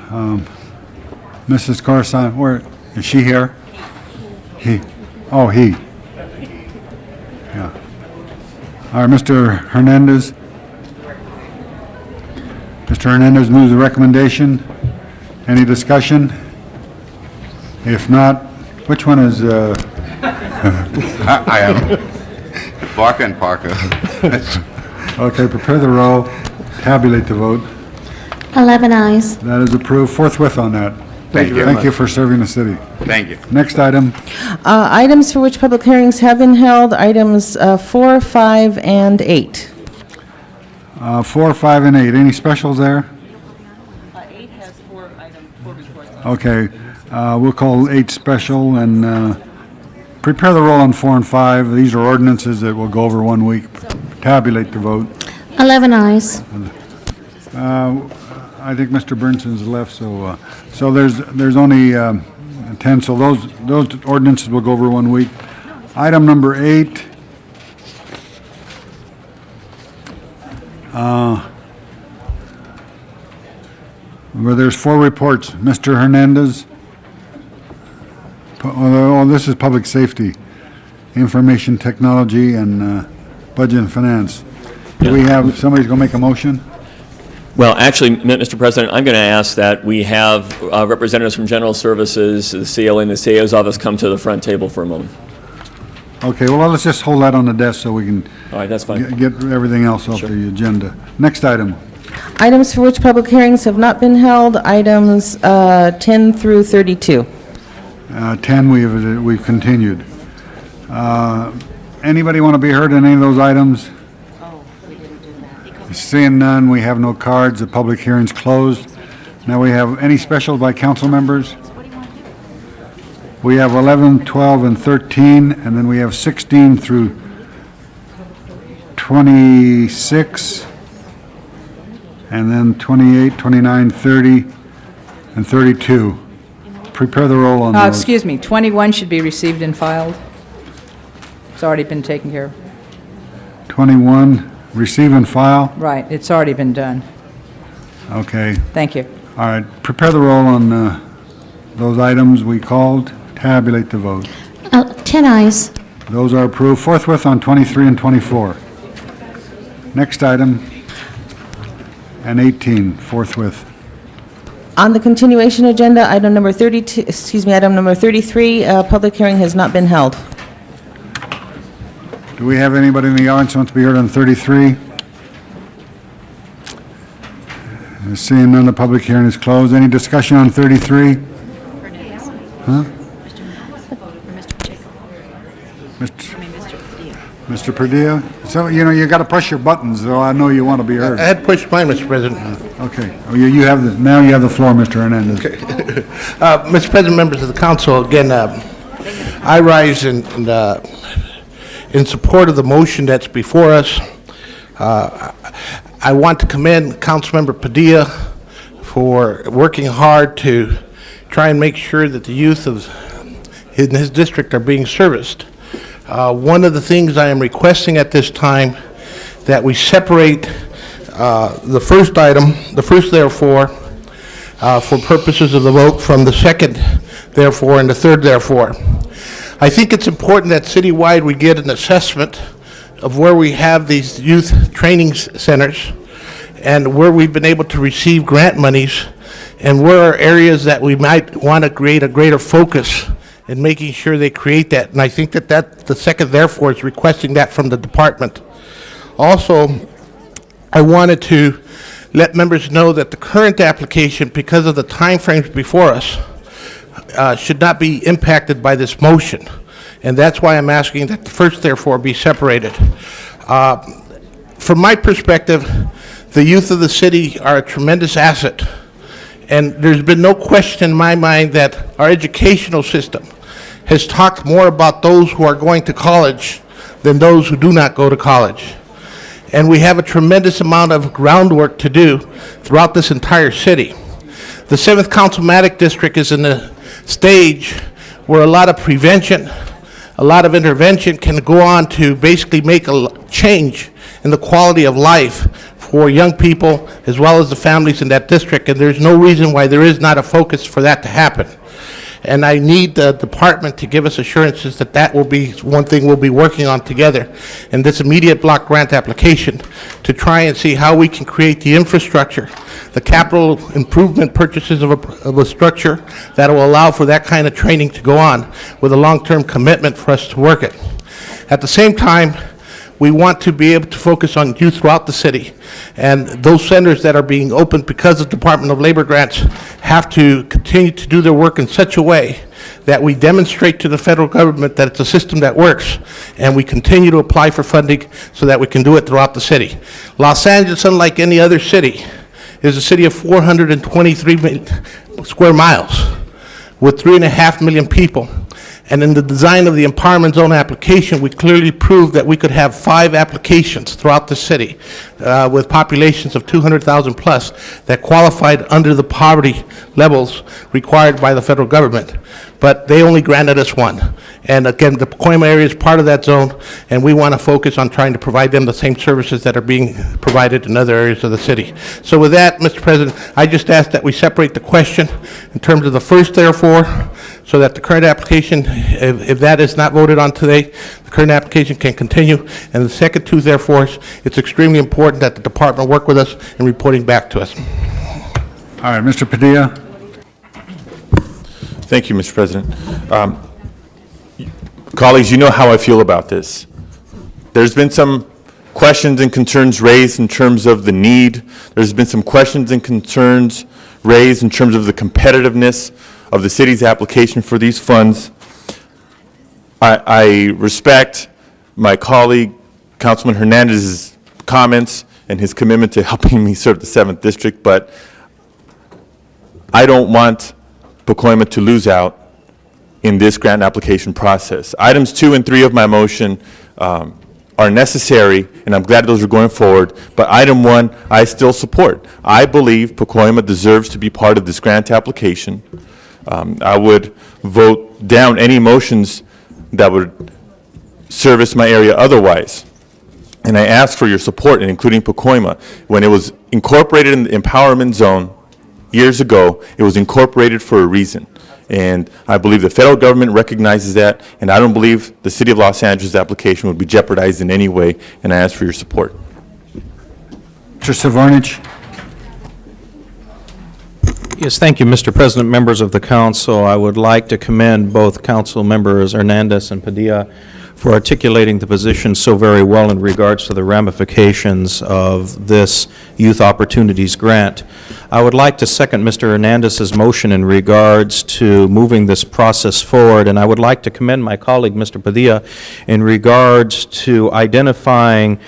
Mrs. Coruscant, where, is she here? He. Oh, he. Yeah. All right, Mr. Hernandez. Mr. Hernandez moves the recommendation. Any discussion? If not, which one is, I am. Baca and Parker. Okay, prepare the roll, tabulate the vote. 11 eyes. That is approved forthwith on that. Thank you very Thank you much. for serving the city. Thank you. Next item, Items for which public hearings have been held, items 4, 5, and 8. 4, 5, and 8. Any specials there? 8 has 4 reports. Okay, we'll call 8 special and prepare the roll on 4 and 5. These are ordinances that will go over 1 week. Tabulate the vote. 11 eyes. I think Mr. Bernson's left, so there's only 10, so those ordinances will go over 1 week. Item number 8. Where there's 4 reports. Mr. Hernandez. Oh, this is public safety, information technology, and budget and finance. Do we have, somebody's going to make a motion? Well, actually, Mr. President, I'm going to ask that we have representatives from General Services, the CLA, and the CAO's office come to the front table for a moment. Okay, well, let's just hold that on the desk so we can All right, that's fine. get everything else off the agenda. Next item. Items for which public hearings have not been held, items 10 through 32. 10, we've continued. Anybody want to be heard on any of those items? Seeing none, we have no cards. The public hearing's closed. Now we have any specials by council members? We have 11, 12, and 13, and then we have 16 through 26, and then 28, 29, 30, and 32. Prepare the roll on those. Excuse me, 21 should be received and filed. It's already been taken care of. 21, receive and file. Right, it's already been done. Okay. Thank you. All right, prepare the roll on those items we called. Tabulate the vote. 10 eyes. Those are approved forthwith on 23 and 24. Next item, and 18, forthwith. On the continuation agenda, item number 32, item number 33, public hearing has not been held. Do we have anybody in the audience who wants to be heard on 33? Seeing none, the public hearing is closed. Any discussion on 33? Huh? Mr. Padilla? So, you got to push your buttons, though I know you want to be heard. I had pushed mine, Mr. President. Okay. Oh, you have now you have the floor, Mr. Hernandez. Mr. President, members of the council, again, I rise in support of the motion that's before us. I want to commend Councilmember Padilla for working hard to try and make sure that the youth of his district are being serviced. One of the things I am requesting at this time that we separate the first item, the first therefore, for purposes of the vote from the second therefore and the third therefore. I think it's important that citywide we get an assessment of where we have these youth training centers and where we've been able to receive grant monies and where are areas that we might want to create a greater focus in making sure they create that. And I think that the second therefore is requesting that from the department. Also, I wanted to let members know that the current application, because of the timeframes before us, should not be impacted by this motion. And that's why I'm asking that the first therefore be separated. From my perspective, the youth of the city are a tremendous asset. And there's been no question in my mind that our educational system has talked more about those who are going to college than those who do not go to college. And we have a tremendous amount of groundwork to do throughout this entire city. The 7th Councilmanic District is in a stage where a lot of prevention, a lot of intervention can go on to basically make a change in the quality of life for young people as well as the families in that district, and there's no reason why there is not a focus for that to happen. And I need the department to give us assurances that that will be one thing we'll be working on together in this immediate block grant application to try and see how we can create the infrastructure, the capital improvement purchases of a structure that will allow for that kind of training to go on with a long-term commitment for us to work it. At the same time, We want to be able to focus on youth throughout the city. And those centers that are being opened because of Department of Labor grants have to continue to do their work in such a way that we demonstrate to the federal government that it's a system that works, and we continue to apply for funding so that we can do it throughout the city. Los Angeles, unlike any other city, is a city of 423 square miles with 3.5 million people. And in the design of the empowerment zone application, we clearly proved that we could have 5 applications throughout the city with populations of 200,000 plus that qualified under the poverty levels required by the federal government. But they only granted us 1. And again, the Pacoima area is part of that zone, and we want to focus on trying to provide them the same services that are being provided in other areas of the city. So with that, Mr. President, I just ask that we separate the question in terms of the first therefore, so that the current application, if that is not voted on today, the current application can continue. And the second 2 therefores, it's extremely important that the department work with us in reporting back to us. All right, Mr. Padilla. Thank you, Mr. President. Colleagues, you know how I feel about this. There's been some questions and concerns raised in terms of the need. There's been some questions and concerns raised in terms of the competitiveness of the city's application for these funds. I respect my colleague, Councilman Hernandez's comments and his commitment to helping me serve the 7th District, but I don't want Pacoima to lose out in this grant application process. Items 2 and 3 of my motion are necessary, and I'm glad those are going forward, but item 1, I still support. I believe Pacoima deserves to be part of this grant application. I would vote down any motions that would service my area otherwise. And I ask for your support in including Pacoima. When it was incorporated in the empowerment zone years ago, it was incorporated for a reason. And I believe the federal government recognizes that, and I don't believe the City of Los Angeles application would be jeopardized in any way, and I ask for your support. Mr. Savornich. Yes, thank you, Mr. President, members of the council. I would like to commend both council members Hernandez and Padilla for articulating the position so very well in regards to the ramifications of this Youth Opportunities Grant. I would like to second Mr. Hernandez's motion in regards to moving this process forward, and I would like to commend my colleague, Mr. Padilla, in regards to identifying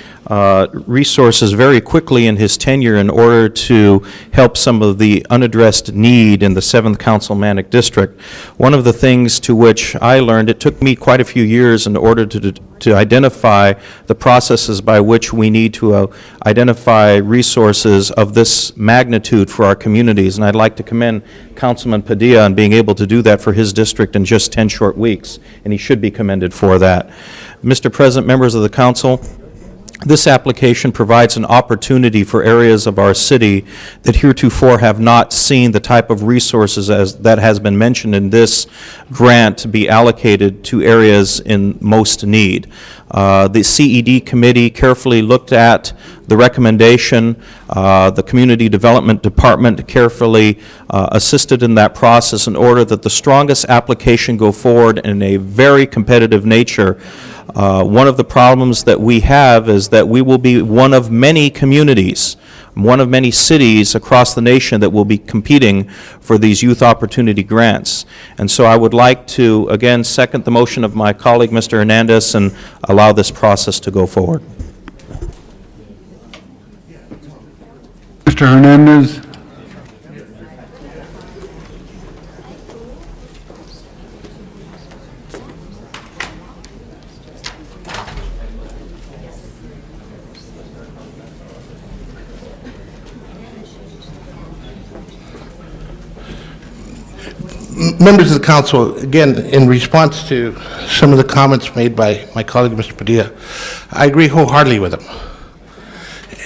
resources very quickly in his tenure in order to help some of the unaddressed need in the 7th Councilmanic District. One of the things to which I learned, it took me quite a few years in order to identify the processes by which we need to identify resources of this magnitude for our communities, and I'd like to commend Councilman Padilla on being able to do that for his district in just 10 short weeks, and he should be commended for that. Mr. President, members of the council, this application provides an opportunity for areas of our city that heretofore have not seen the type of resources as that has been mentioned in this grant to be allocated to areas in most need. The CED committee carefully looked at the recommendation. The Community Development Department carefully assisted in that process in order that the strongest application go forward in a very competitive nature. One of the problems that we have is that we will be one of many communities, one of many cities across the nation that will be competing for these youth opportunity grants. And so I would like to, again, second the motion of my colleague, Mr. Hernandez, and allow this process to go forward. Mr. Hernandez. Members of the council, again, in response to some of the comments made by my colleague, Mr. Padilla, I agree wholeheartedly with him.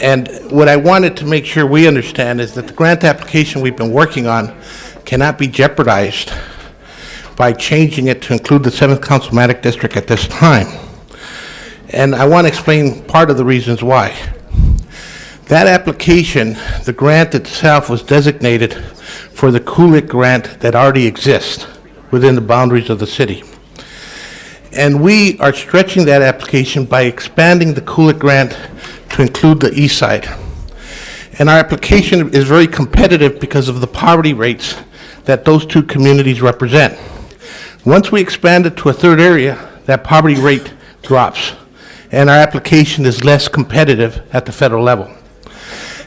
And what I wanted to make sure we understand is that the grant application we've been working on cannot be jeopardized by changing it to include the 7th Councilmanic District at this time. And I want to explain part of the reasons why. That application, the grant itself was designated for the Kulik grant that already exists within the boundaries of the city. And we are stretching that application by expanding the Kulik grant to include the east side. And our application is very competitive because of the poverty rates that those two communities represent. Once we expand it to a third area, that poverty rate drops, and our application is less competitive at the federal level.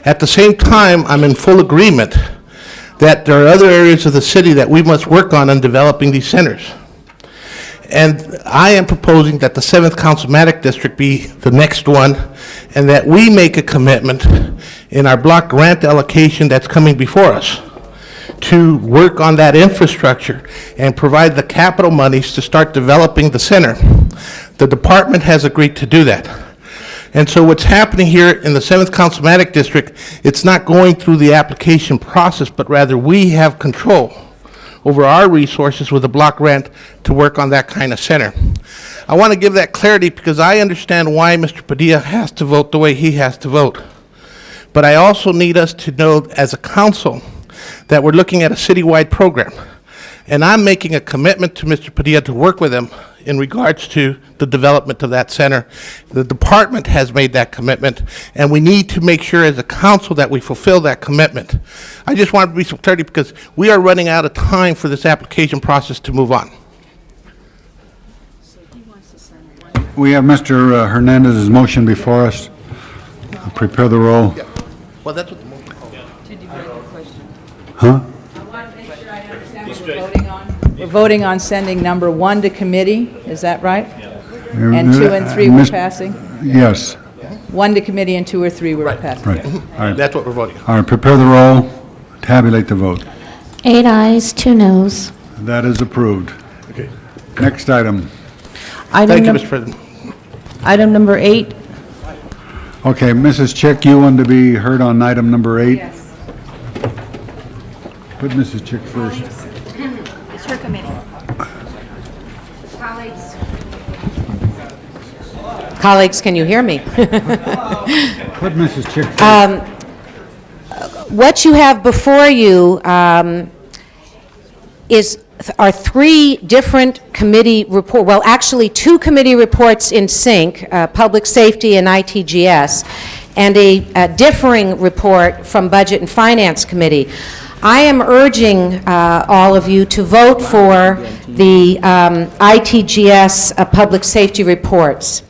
At the same time, I'm in full agreement that there are other areas of the city that we must work on in developing these centers. And I am proposing that the 7th Councilmanic District be the next one, and that we make a commitment in our block grant allocation that's coming before us to work on that infrastructure and provide the capital monies to start developing the center. The department has agreed to do that. And so what's happening here in the 7th Councilmanic District, it's not going through the application process, but rather we have control over our resources with a block grant to work on that kind of center. I want to give that clarity because I understand why Mr. Padilla has to vote the way he has to vote. But I also need us to know as a council that we're looking at a citywide program. And I'm making a commitment to Mr. Padilla to work with him in regards to the development of that center. The department has made that commitment, and we need to make sure as a council that we fulfill that commitment. I just want to be some clarity because we are running out of time for this application process to move on. We have Mr. Hernandez's motion before us. Prepare the roll. Well, that's what the motion. Huh? We're voting on sending number 1 to committee, is that right? And 2 and 3 we're passing? Yes. 1 to committee and 2 or 3 we're passing. Right. All right. That's what we're voting on. All right, prepare the roll, tabulate the vote. 8 ayes, 2 noes. That is approved. Okay. Next item. Thank you, Mr. President. Item number 8. Okay, Mrs. Chick, you want to be heard on item number 8? Yes. Put Mrs. Chick first. It's her committee. Colleagues, can you hear me? Put Mrs. Chick first. What you have before you are 3 different committee report, well, actually 2 committee reports in sync, Public Safety and ITGS, and a differing report from Budget and Finance Committee. I am urging all of you to vote for the ITGS Public Safety reports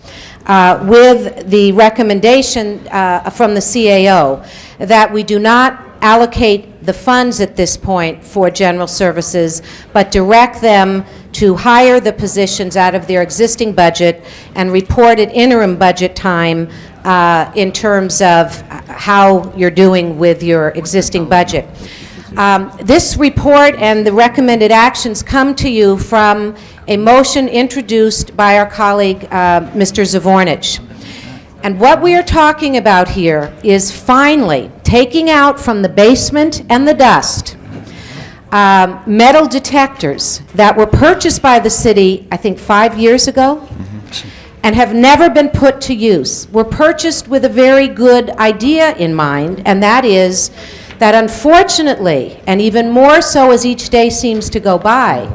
with the recommendation from the CAO that we do not allocate the funds at this point for general services, but direct them to hire the positions out of their existing budget and report at interim budget time in terms of how you're doing with your existing budget. This report and the recommended actions come to you from a motion introduced by our colleague, Mr. Zavornich. And what we are talking about here is finally taking out from the basement and the dust metal detectors that were purchased by the city, I think 5 years ago, and have never been put to use. Were purchased with a very good idea in mind, and that is that unfortunately, and even more so as each day seems to go by,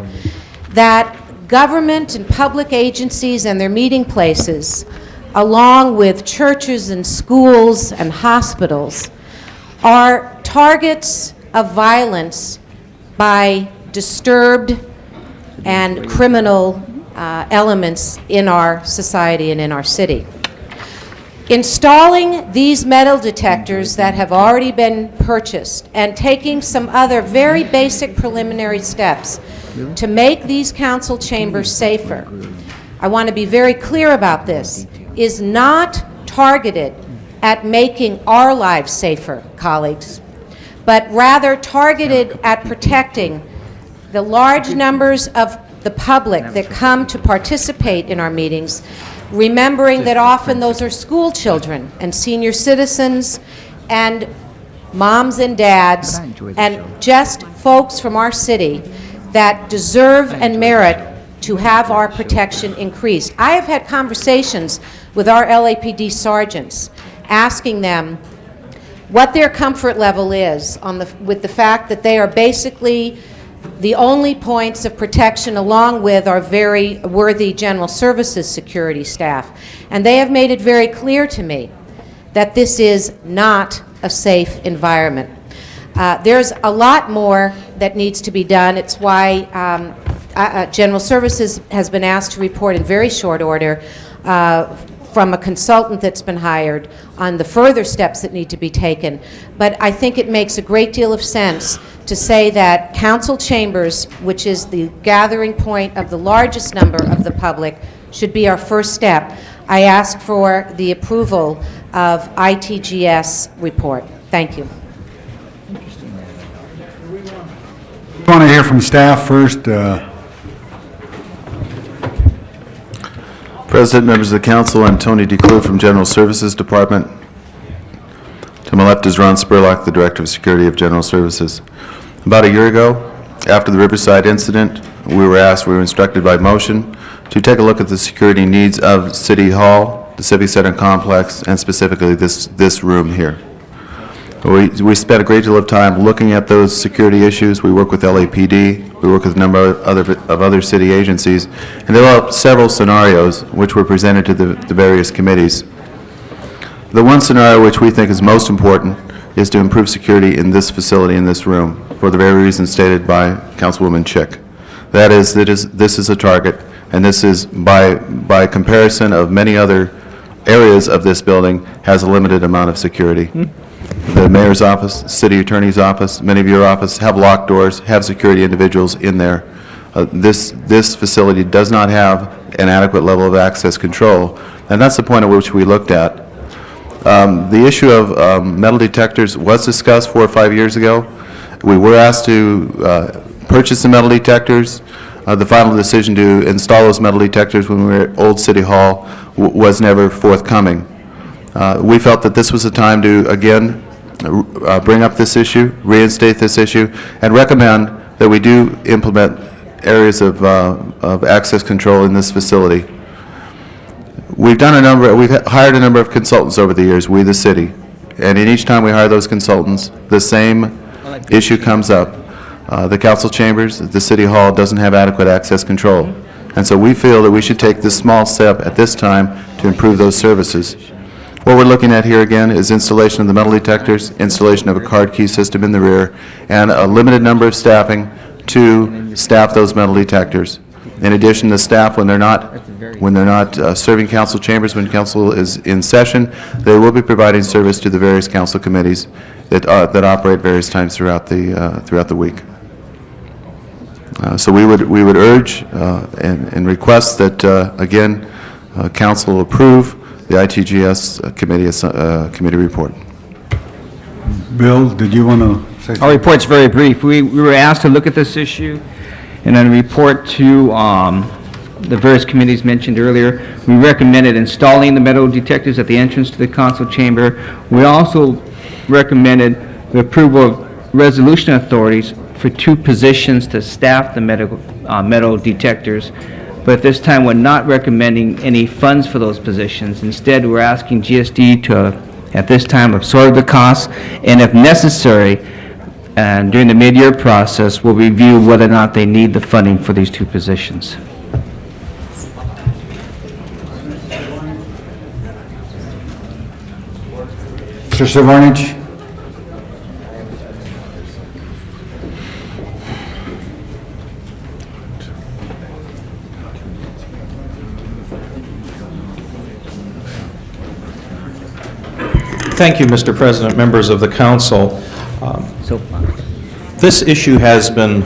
that government and public agencies and their meeting places, along with churches and schools and hospitals, are targets of violence by disturbed and criminal elements in our society and in our city. Installing these metal detectors that have already been purchased and taking some other very basic preliminary steps to make these council chambers safer, I want to be very clear about this, is not targeted at making our lives safer, colleagues, but rather targeted at protecting the large numbers of the public that come to participate in our meetings, remembering that often those are school children and senior citizens and moms and dads and just folks from our city that deserve and merit to have our protection increased. I have had conversations with our LAPD sergeants asking them what their comfort level is with the fact that they are basically the only points of protection along with our very worthy General Services security staff. And they have made it very clear to me that this is not a safe environment. There's a lot more that needs to be done. It's why General Services has been asked to report in very short order from a consultant that's been hired on the further steps that need to be taken. But I think it makes a great deal of sense to say that council chambers, which is the gathering point of the largest number of the public, should be our first step. I ask for the approval of ITGS report. Thank you. I want to hear from staff first. President, members of the council, I'm Tony DeClue from General Services Department. To my left is Ron Spurlock, the Director of Security of General Services. About a year ago, after the Riverside incident, we were instructed by motion to take a look at the security needs of City Hall, the Civic Center complex, and specifically this room here. We spent a great deal of time looking at those security issues. We work with LAPD, we work with a number of other city agencies, and developed several scenarios which were presented to the various committees. The one scenario which we think is most important is to improve security in this facility, in this room, for the very reason stated by Councilwoman Chick. That is, this is a target, and this is, by comparison of many other areas of this building, has a limited amount of security. The mayor's office, city attorney's office, many of your offices have locked doors, have security individuals in there. This facility does not have an adequate level of access control, and that's the point at which we looked at. The issue of metal detectors was discussed 4 or 5 years ago. We were asked to purchase the metal detectors. The final decision to install those metal detectors when we were at Old City Hall was never forthcoming. We felt that this was the time to, again, bring up this issue, reinstate this issue, and recommend that we do implement areas of access control in this facility. We've hired a number of consultants over the years, we the city, and in each time we hire those consultants, the same issue comes up. The council chambers, the City Hall doesn't have adequate access control. And so we feel that we should take this small step at this time to improve those services. What we're looking at here again is installation of the metal detectors, installation of a card key system in the rear, and a limited number of staffing to staff those metal detectors. In addition, the staff, when they're not serving council chambers, when council is in session, they will be providing service to the various council committees that operate various times throughout the week. So we would urge and request that again, council approve the ITGS committee report. Bill, did you want to say something? Our report's very brief. We were asked to look at this issue and then report to the various committees mentioned earlier. We recommended installing the metal detectors at the entrance to the council chamber. We also recommended the approval of resolution authorities for 2 positions to staff the metal detectors. But at this time, we're not recommending any funds for those positions. Instead, we're asking GSD to, at this time, absorb the costs, and if necessary, and during the mid-year process, we'll review whether or not they need the funding for these 2 positions. Mr. Savarnich? Thank you, Mr. President, members of the council. This issue has been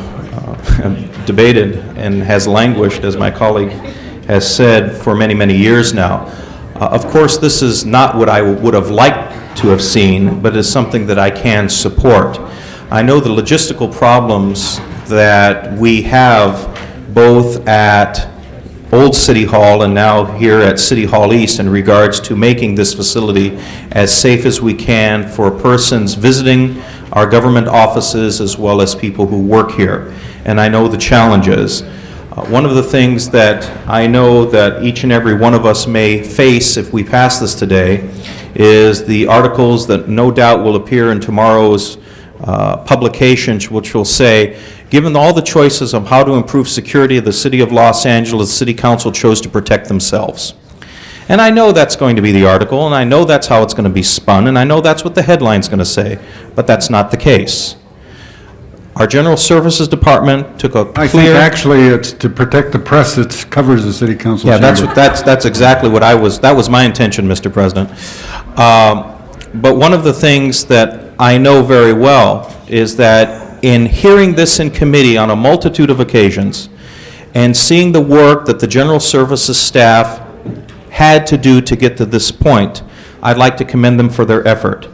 debated and has languished, as my colleague has said, for many, many years now. Of course, this is not what I would have liked to have seen, but is something that I can support. I know the logistical problems that we have both at Old City Hall and now here at City Hall East in regards to making this facility as safe as we can for persons visiting our government offices as well as people who work here. And I know the challenges. One of the things that I know that each and every one of us may face if we pass this today is the articles that no doubt will appear in tomorrow's publications which will say, given all the choices of how to improve security of the city of Los Angeles, City Council chose to protect themselves. And I know that's going to be the article, and I know that's how it's going to be spun, and I know that's what the headline's going to say, but that's not the case. Our General Services Department took a clear... I think actually it's to protect the press that covers the city council Yeah, chamber. that's exactly what that was my intention, Mr. President. But one of the things that I know very well is that in hearing this in committee on a multitude of occasions and seeing the work that the General Services staff had to do to get to this point, I'd like to commend them for their effort.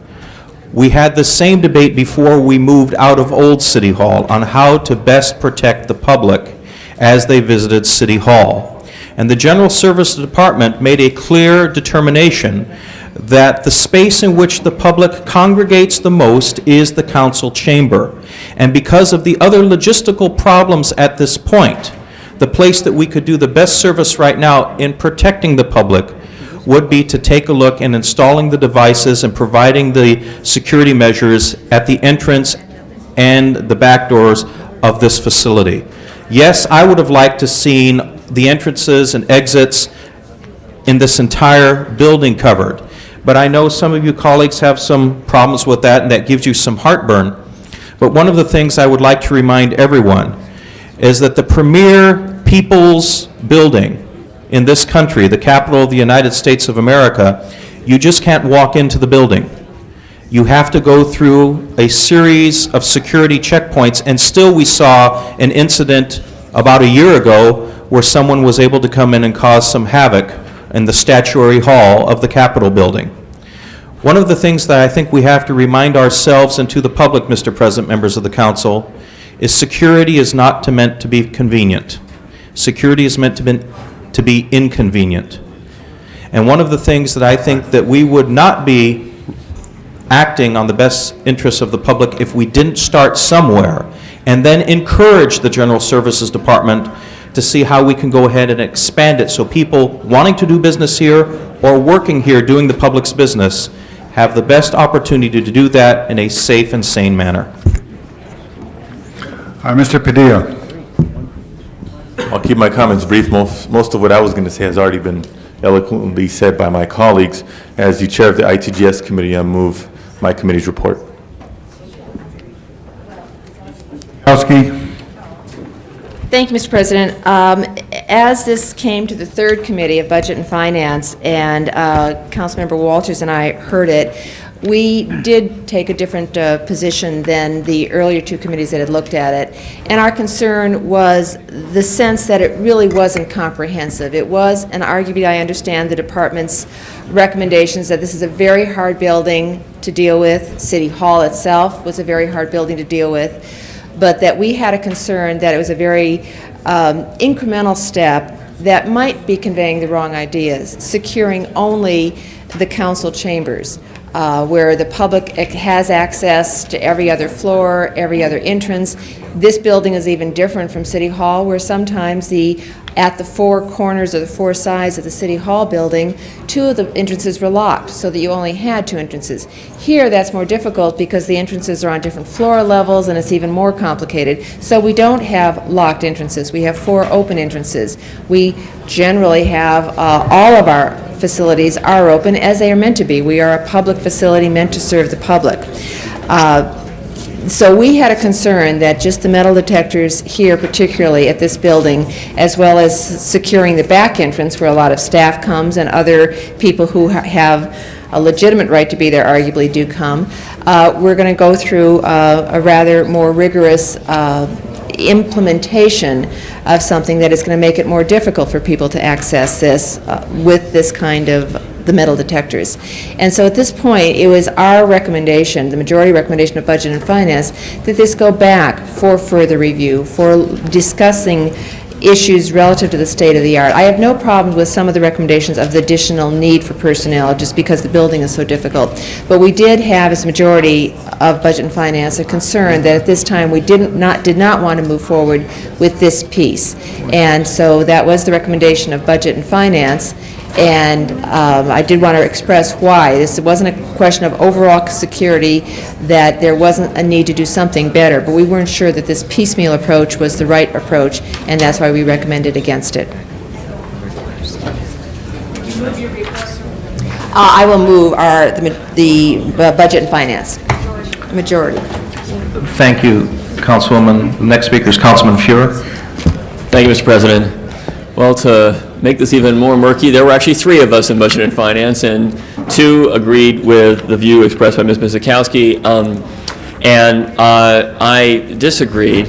We had the same debate before we moved out of Old City Hall on how to best protect the public as they visited City Hall. And the General Services Department made a clear determination that the space in which the public congregates the most is the council chamber. And because of the other logistical problems at this point, the place that we could do the best service right now in protecting the public would be to take a look in installing the devices and providing the security measures at the entrance and the back doors of this facility. Yes, I would have liked to seen the entrances and exits in this entire building covered, but I know some of you colleagues have some problems with that, and that gives you some heartburn. But one of the things I would like to remind everyone is that the premier people's building in this country, the capital of the United States of America, you just can't walk into the building. You have to go through a series of security checkpoints, and still we saw an incident about a year ago where someone was able to come in and cause some havoc in the statuary hall of the Capitol building. One of the things that I think we have to remind ourselves and to the public, Mr. President, members of the council, is security is not meant to be convenient. Security is meant to be inconvenient. And one of the things that I think that we would not be acting on the best interests of the public if we didn't start somewhere and then encourage the General Services Department to see how we can go ahead and expand it so people wanting to do business here or working here doing the public's business have the best opportunity to do that in a safe and sane manner. Mr. Padilla. I'll keep my comments brief. Most of what I was going to say has already been eloquently said by my colleagues. As the chair of the ITGS committee, I move my committee's report. Thank you, Mr. President. As this came to the third committee of Budget and Finance, and Councilmember Walters and I heard it, we did take a different position than the earlier two committees that had looked at it. And our concern was the sense that it really wasn't comprehensive. It was, and arguably I understand the department's recommendations that this is a very hard building to deal with. City Hall itself was a very hard building to deal with. But that we had a concern that it was a very incremental step that might be conveying the wrong ideas, securing only the council chambers, where the public has access to every other floor, every other entrance. This building is even different from City Hall, where sometimes at the four corners or the four sides of the City Hall building, two of the entrances were locked, so that you only had two entrances. Here, that's more difficult because the entrances are on different floor levels, and it's even more complicated. So we don't have locked entrances. We have four open entrances. We generally have all of our facilities are open as they are meant to be. We are a public facility meant to serve the public. So we had a concern that just the metal detectors here, particularly at this building, as well as securing the back entrance where a lot of staff comes and other people who have a legitimate right to be there arguably do come, we're going to go through a rather more rigorous implementation of something that is going to make it more difficult for people to access this with this kind of the metal detectors. And so at this point, it was our recommendation, the majority recommendation of Budget and Finance, that this go back for further review, for discussing issues relative to the state of the art. I have no problem with some of the recommendations of the additional need for personnel just because the building is so difficult. But we did have, as a majority of Budget and Finance, a concern that at this time we did not want to move forward with this piece. And so that was the recommendation of Budget and Finance. And I did want to express why. This wasn't a question of overall security, that there wasn't a need to do something better, but we weren't sure that this piecemeal approach was the right approach, and that's why we recommended against it. I will move the Budget and Finance. Majority. Thank you, Councilwoman. The next speaker is Councilman Fuhrer. Thank you, Mr. President. Well, to make this even more murky, there were actually 3 of us in Budget and Finance, and 2 agreed with the view expressed by Ms. Mizikowski, and I disagreed.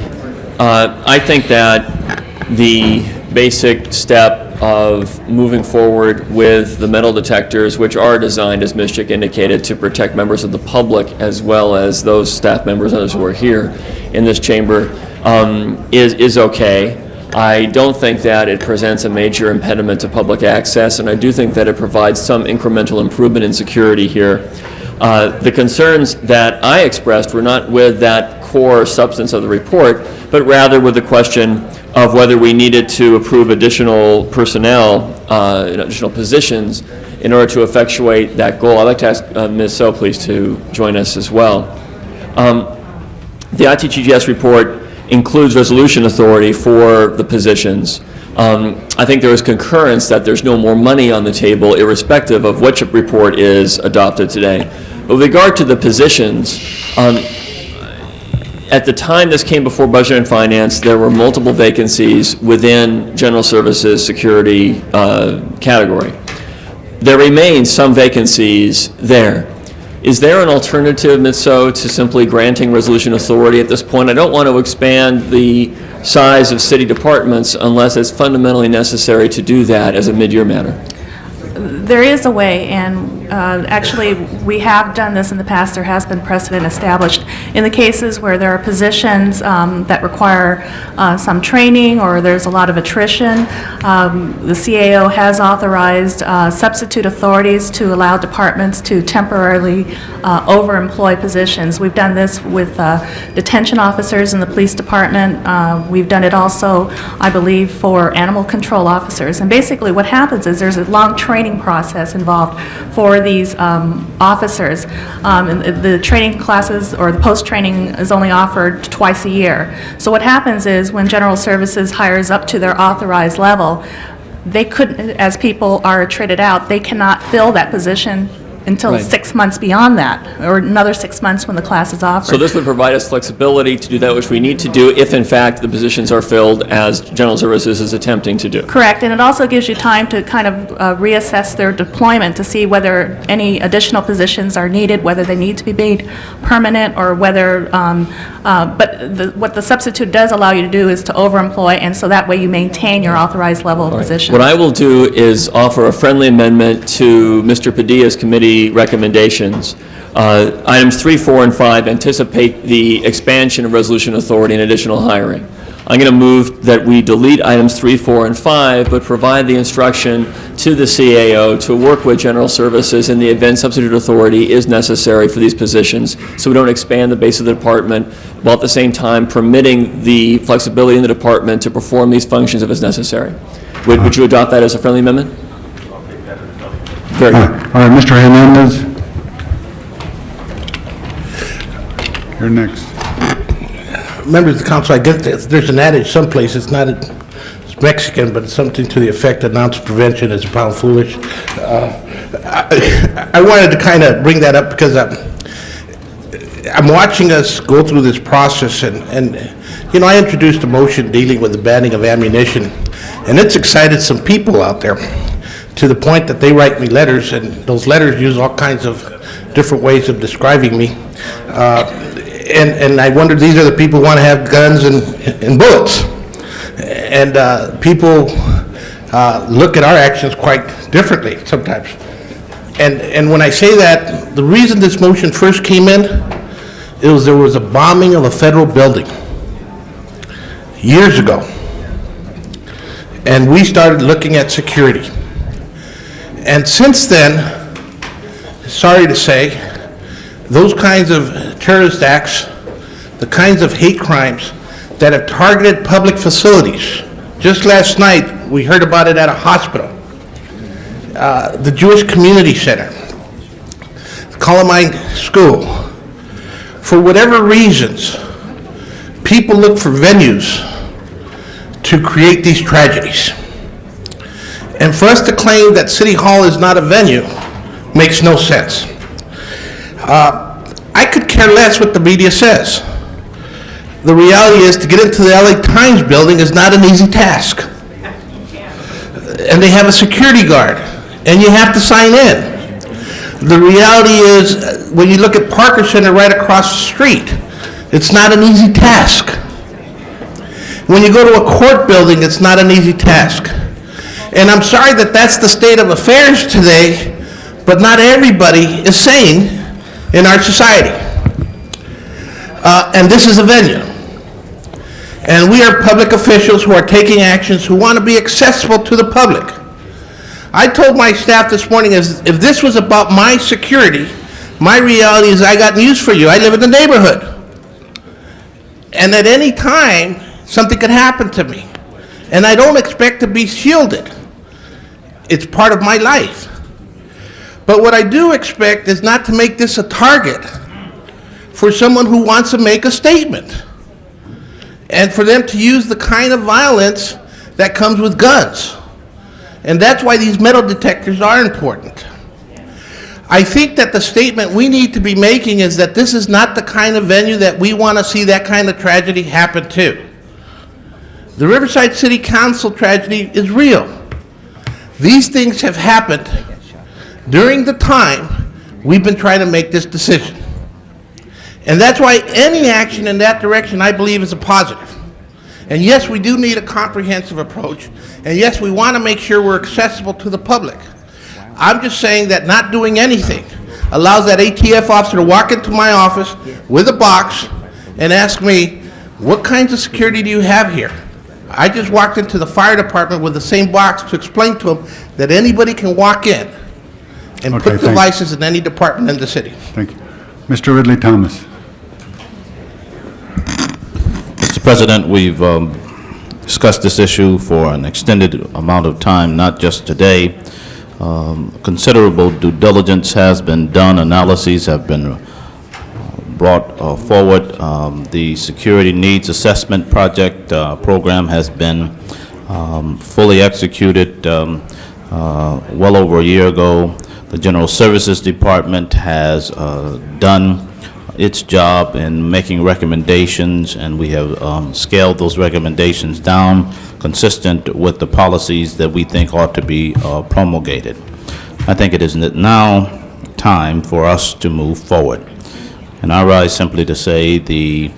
I think that the basic step of moving forward with the metal detectors, which are designed, as Ms. Chick indicated, to protect members of the public as well as those staff members and others who are here in this chamber, is okay. I don't think that it presents a major impediment to public access, and I do think that it provides some incremental improvement in security here. The concerns that I expressed were not with that core substance of the report, but rather with the question of whether we needed to approve additional personnel, additional positions, in order to effectuate that goal. I'd like to ask Ms. So, please, to join us as well. The ITGS report includes resolution authority for the positions. I think there is concurrence that there's no more money on the table, irrespective of which report is adopted today. But with regard to the positions, at the time this came before Budget and Finance, there were multiple vacancies within General Services Security category. There remain some vacancies there. Is there an alternative, Ms. So, to simply granting resolution authority at this point? I don't want to expand the size of city departments unless it's fundamentally necessary to do that as a mid-year matter. There is a way, and actually, we have done this in the past. There has been precedent established. In the cases where there are positions that require some training or there's a lot of attrition, the CAO has authorized substitute authorities to allow departments to temporarily overemploy positions. We've done this with detention officers in the police department. We've done it also, I believe, for animal control officers. And basically what happens is there's a long training process involved for these officers. And the training classes or the post-training is only offered twice a year. So what happens is when General Services hires up to their authorized level, they couldn't, as people are traded out, they cannot fill that position until Right. 6 months beyond that, or another 6 months when the class is offered. So this would provide us flexibility to do that which we need to do if, in fact, the positions are filled as General Services is attempting to do. Correct, and it also gives you time to kind of reassess their deployment to see whether any additional positions are needed, whether they need to be made permanent, or whether, what the substitute does allow you to do is to overemploy, and so that way you maintain your authorized level of position. What I will do is offer a friendly amendment to Mr. Padilla's committee recommendations. Items 3, 4, and 5 anticipate the expansion of resolution authority and additional hiring. I'm going to move that we delete items 3, 4, and 5, but provide the instruction to the CAO to work with General Services in the event substitute authority is necessary for these positions, so we don't expand the base of the department, while at the same time permitting the flexibility in the department to perform these functions if it's necessary. Would you adopt that as a friendly amendment? Very good. All right, Mr. Hernandez. You're next. Members of the council, I guess there's an adage someplace, it's not, it's Mexican, but it's something to the effect, an ounce of prevention is a pound foolish. I wanted to kind of bring that up because I'm watching us go through this process, and you know, I introduced a motion dealing with the banning of ammunition, and it's excited some people out there to the point that they write me letters, and those letters use all kinds of different ways of describing me. And I wonder, these are the people who want to have guns and bullets. And people look at our actions quite differently sometimes. And when I say that, the reason this motion first came in, there was a bombing of a federal building years ago. And we started looking at security. And since then, sorry to say, those kinds of terrorist acts, the kinds of hate crimes that have targeted public facilities. Just last night, we heard about it at a hospital. the Jewish Community Center, Columbine School. For whatever reasons, people look for venues to create these tragedies. And for us to claim that City Hall is not a venue makes no sense. I could care less what the media says. The reality is, to get into the LA Times building is not an easy task. And they have a security guard, and you have to sign in. The reality is, when you look at Parker Center right across the street, it's not an easy task. When you go to a court building, it's not an easy task. And I'm sorry that that's the state of affairs today, but not everybody is sane in our society. And this is a venue. And we are public officials who are taking actions who want to be accessible to the public. I told my staff this morning, if this was about my security, my reality is I got news for you. I live in the neighborhood. And at any time, something could happen to me. And I don't expect to be shielded. It's part of my life. But what I do expect is not to make this a target for someone who wants to make a statement, and for them to use the kind of violence that comes with guns. And that's why these metal detectors are important. I think that the statement we need to be making is that this is not the kind of venue that we want to see that kind of tragedy happen to. The Riverside City Council tragedy is real. These things have happened during the time we've been trying to make this decision. And that's why any action in that direction, I believe, is a positive. And yes, we do need a comprehensive approach. And yes, we want to make sure we're accessible to the public. I'm just saying that not doing anything allows that ATF officer to walk into my office with a box and ask me, what kinds of security do you have here? I just walked into the fire department with the same box to explain to them that anybody can walk in and put devices in any department in the city. Thank you. Mr. Ridley Thomas. Mr. President, we've discussed this issue for an extended amount of time, not just today. Considerable due diligence has been done, analyses have been brought forward. The Security Needs Assessment Project program has been fully executed well over a year ago. The General Services Department has done its job in making recommendations, and we have scaled those recommendations down consistent with the policies that we think ought to be promulgated. I think it is now time for us to move forward. And I rise simply to say the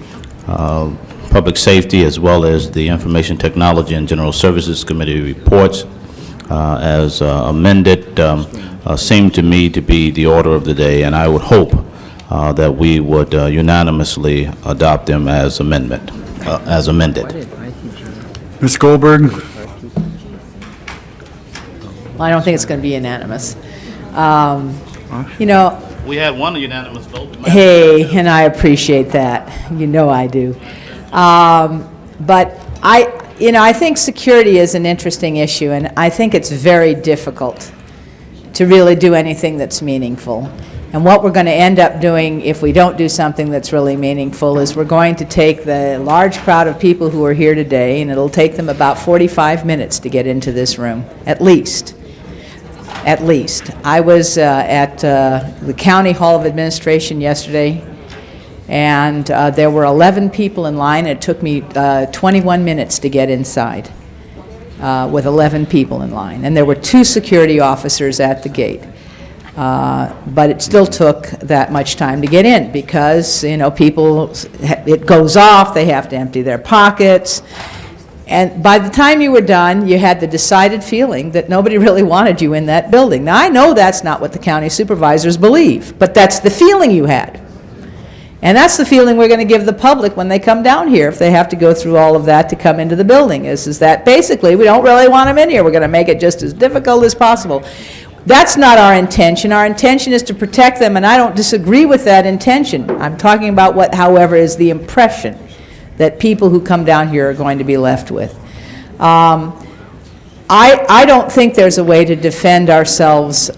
Public Safety as well as the Information Technology and General Services Committee reports as amended seem to me to be the order of the day, and I would hope that we would unanimously adopt them as amended. Ms. Goldberg? Well, I don't think it's going to be unanimous. You know, We had one unanimous vote. hey, and I appreciate that. You know I do. But I think security is an interesting issue, and I think it's very difficult to really do anything that's meaningful. And what we're going to end up doing if we don't do something that's really meaningful is we're going to take the large crowd of people who are here today, and it'll take them about 45 minutes to get into this room, at least. At least. I was at the County Hall of Administration yesterday, and there were 11 people in line. It took me 21 minutes to get inside with 11 people in line. And there were 2 security officers at the gate. But it still took that much time to get in because, people, it goes off, they have to empty their pockets. And by the time you were done, you had the decided feeling that nobody really wanted you in that building. Now, I know that's not what the county supervisors believe, but that's the feeling you had. And that's the feeling we're going to give the public when they come down here, if they have to go through all of that to come into the building, is that basically we don't really want them in here. We're going to make it just as difficult as possible. That's not our intention. Our intention is to protect them, and I don't disagree with that intention. I'm talking about what, however, is the impression that people who come down here are going to be left with. I don't think there's a way to defend ourselves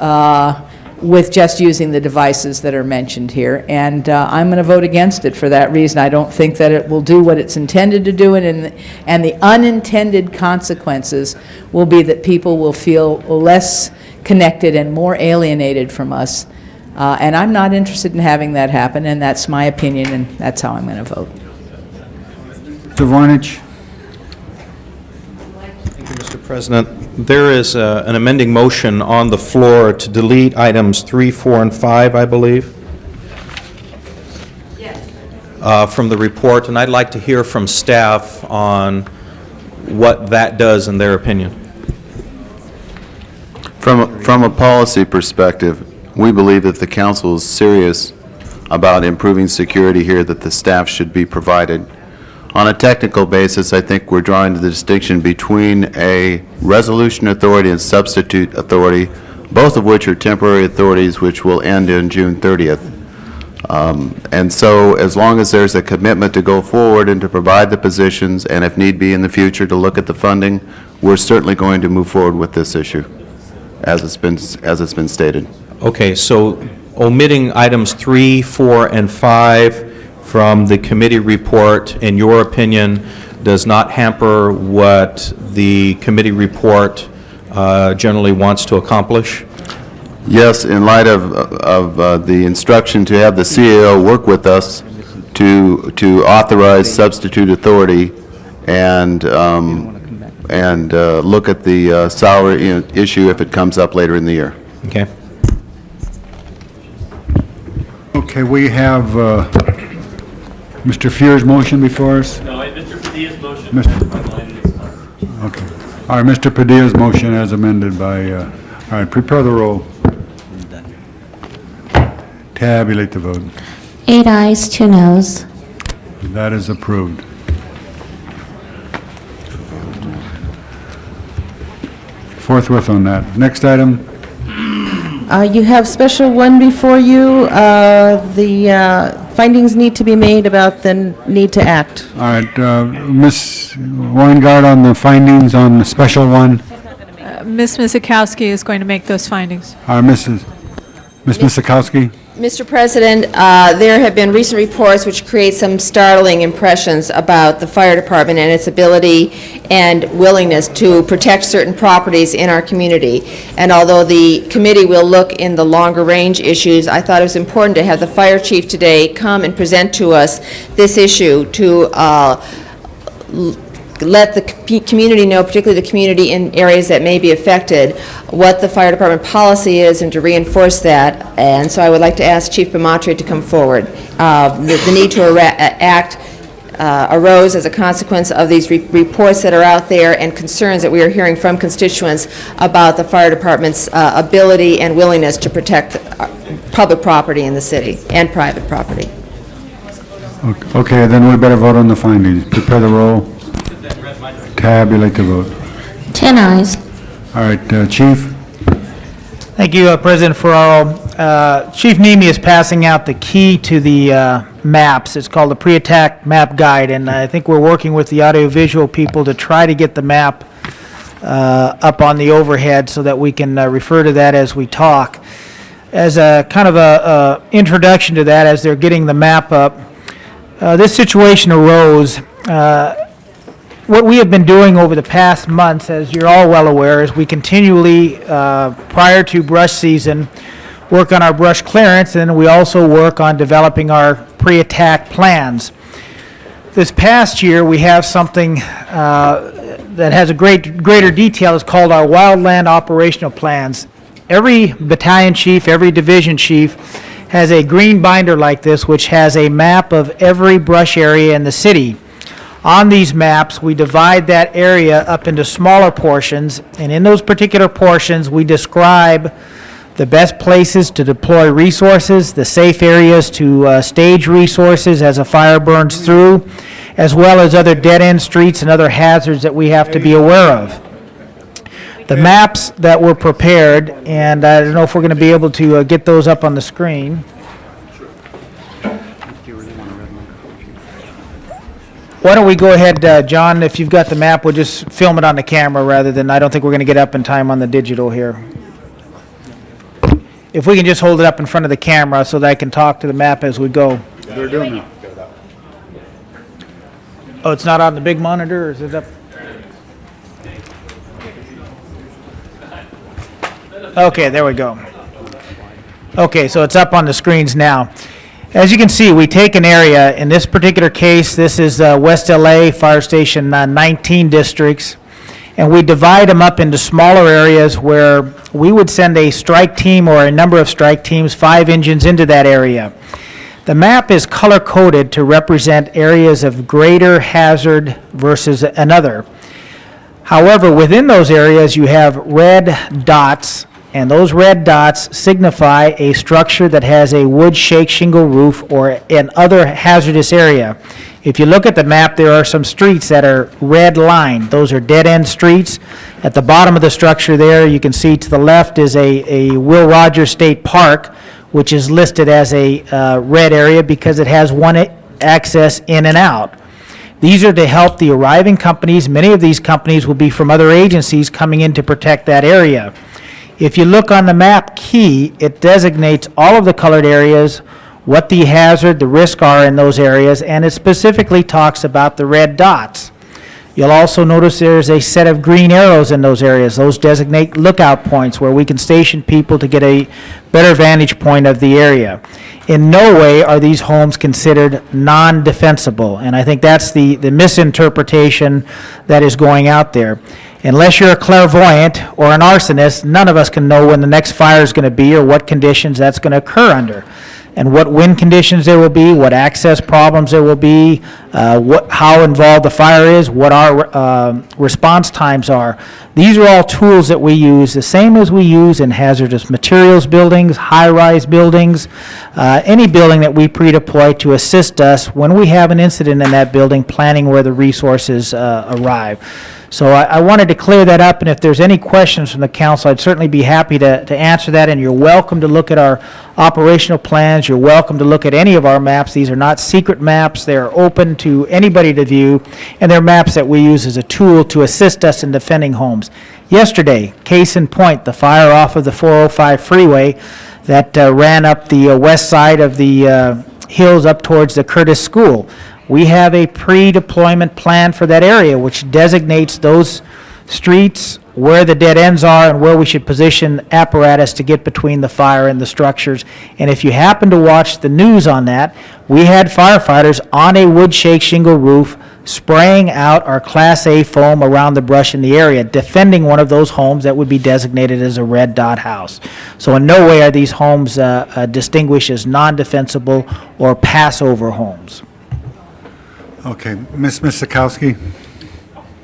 with just using the devices that are mentioned here, and I'm going to vote against it for that reason. I don't think that it will do what it's intended to do, and the unintended consequences will be that people will feel less connected and more alienated from us, and I'm not interested in having that happen, and that's my opinion, and that's how I'm going to vote. Mr. Vornich? Mr. President, there is an amending motion on the floor to delete items 3, 4, and 5, I believe, from the report, and I'd like to hear from staff on what that does in their opinion. From a policy perspective, we believe that the council is serious about improving security here, that the staff should be provided. On a technical basis, I think we're drawing the distinction between a resolution authority and substitute authority, both of which are temporary authorities which will end in June 30th. And so as long as there's a commitment to go forward and to provide the positions, and if need be in the future to look at the funding, we're certainly going to move forward with this issue, as it's been stated. Okay, so omitting items 3, 4, and 5 from the committee report, in your opinion, does not hamper what the committee report generally wants to accomplish? Yes, in light of the instruction to have the CAO work with us to authorize substitute authority and look at the salary issue if it comes up later in the year. Okay. Okay, we have Mr. Fuhr's motion before us. No, Mr. Padilla's motion. Okay. All right, Mr. Padilla's motion as amended by, all right, prepare the roll. Tabulate the vote. 8 ayes, 2 noes. That is approved. Forthwith on that. Next item. You have special one before you. The findings need to be made about the need to act. All right, Ms. Weingart on the findings on the special one. Ms. Mizikowski is going to make those findings. Ms. Mizikowski? Mr. President, there have been recent reports which create some startling impressions about the fire department and its ability and willingness to protect certain properties in our community. And although the committee will look in the longer range issues, I thought it was important to have the fire chief today come and present to us this issue to let the community know, particularly the community in areas that may be affected, what the fire department policy is and to reinforce that. And so I would like to ask Chief Bimatri to come forward. The need to act arose as a consequence of these reports that are out there and concerns that we are hearing from constituents about the fire department's ability and willingness to protect public property in the city and private property. Okay, then we better vote on the findings. Prepare the roll. Tabulate the vote. 10 ayes. All right, Chief? Thank you, President Ferraro. Chief Nemi is passing out the key to the maps. It's called the Pre-Attack Map Guide, and I think we're working with the audiovisual people to try to get the map up on the overhead so that we can refer to that as we talk. As a kind of a introduction to that, as they're getting the map up, this situation arose. What we have been doing over the past months, as you're all well aware, is we continually, prior to brush season, work on our brush clearance, and we also work on developing our pre-attack plans. This past year, we have something that has a greater detail. It's called our wildland operational plans. Every battalion chief, every division chief has a green binder like this, which has a map of every brush area in the city. On these maps, we divide that area up into smaller portions, and in those particular portions, we describe the best places to deploy resources, the safe areas to stage resources as a fire burns through, as well as other dead-end streets and other hazards that we have to be aware of. The maps that were prepared, and I don't know if we're going to be able to get those up on the screen. Why don't we go ahead, John, if you've got the map, we'll just film it on the camera rather than, I don't think we're going to get up in time on the digital here. If we can just hold it up in front of the camera so that I can talk to the map as we go. They're doing that. Oh, it's not on the big monitor, or is it up? Okay, there we go. Okay, so it's up on the screens now. As you can see, we take an area. In this particular case, this is West LA Fire Station 19 districts, and we divide them up into smaller areas where we would send a strike team or a number of strike teams, 5 engines into that area. The map is color-coded to represent areas of greater hazard versus another. However, within those areas, you have red dots, and those red dots signify a structure that has a wood shake shingle roof or an other hazardous area. If you look at the map, there are some streets that are red lined. Those are dead-end streets. At the bottom of the structure there, you can see to the left is a Will Rogers State Park, which is listed as a red area because it has one access in and out. These are to help the arriving companies. Many of these companies will be from other agencies coming in to protect that area. If you look on the map key, it designates all of the colored areas, what the hazard, the risk are in those areas, and it specifically talks about the red dots. You'll also notice there's a set of green arrows in those areas. Those designate lookout points where we can station people to get a better vantage point of the area. In no way are these homes considered non-defensible, and I think that's the misinterpretation that is going out there. Unless you're a clairvoyant or an arsonist, none of us can know when the next fire is going to be or what conditions that's going to occur under, and what wind conditions there will be, what access problems there will be, how involved the fire is, what our response times are. These are all tools that we use, the same as we use in hazardous materials buildings, high-rise buildings, any building that we pre-deploy to assist us when we have an incident in that building, planning where the resources arrive. So I wanted to clear that up, and if there's any questions from the council, I'd certainly be happy to answer that, and you're welcome to look at our operational plans. You're welcome to look at any of our maps. These are not secret maps. They're open to anybody to view, and they're maps that we use as a tool to assist us in defending homes. Yesterday, case in point, the fire off of the 405 freeway that ran up the west side of the hills up towards the Curtis School. We have a pre-deployment plan for that area, which designates those streets, where the dead ends are, and where we should position apparatus to get between the fire and the structures. And if you happen to watch the news on that, we had firefighters on a wood shake shingle roof spraying out our Class A foam around the brush in the area, defending one of those homes that would be designated as a red dot house. So in no way are these homes distinguished as non-defensible or pass-over homes. Okay, Ms. Sikowski?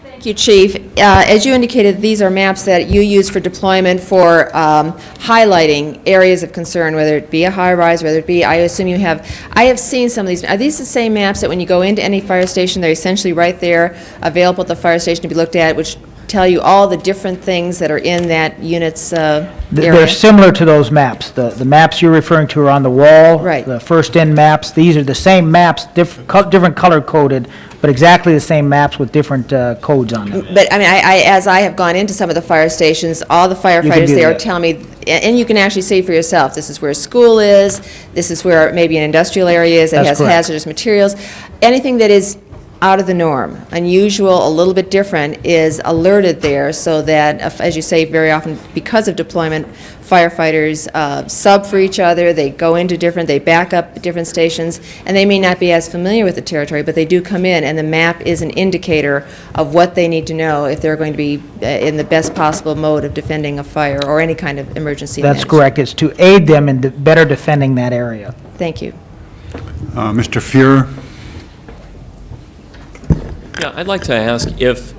Thank you, Chief. As you indicated, these are maps that you use for deployment for highlighting areas of concern, whether it be a high-rise, whether it be, I assume you have, I have seen some of these. Are these the same maps that when you go into any fire station, they're essentially right there, available at the fire station to be looked at, which tell you all the different things that are in that unit's area? They're similar to those maps. The maps you're referring to are on the wall. Right. The first-in maps, these are the same maps, different color-coded, but exactly the same maps with different codes on them. But, I mean, as I have gone into some of the fire stations, all the firefighters there tell me, and you can actually see for yourself, this is where a school is, this is where maybe an industrial area is that has hazardous materials. Anything that is out of the norm, unusual, a little bit different, is alerted there so that, as you say, very often because of deployment, firefighters sub for each other, they go into they back up at different stations, and they may not be as familiar with the territory, but they do come in, and the map is an indicator of what they need to know if they're going to be in the best possible mode of defending a fire or any kind of emergency That's management. correct. It's to aid them in better defending that area. Thank you. Mr. Fuhrer? Yeah, I'd like to ask if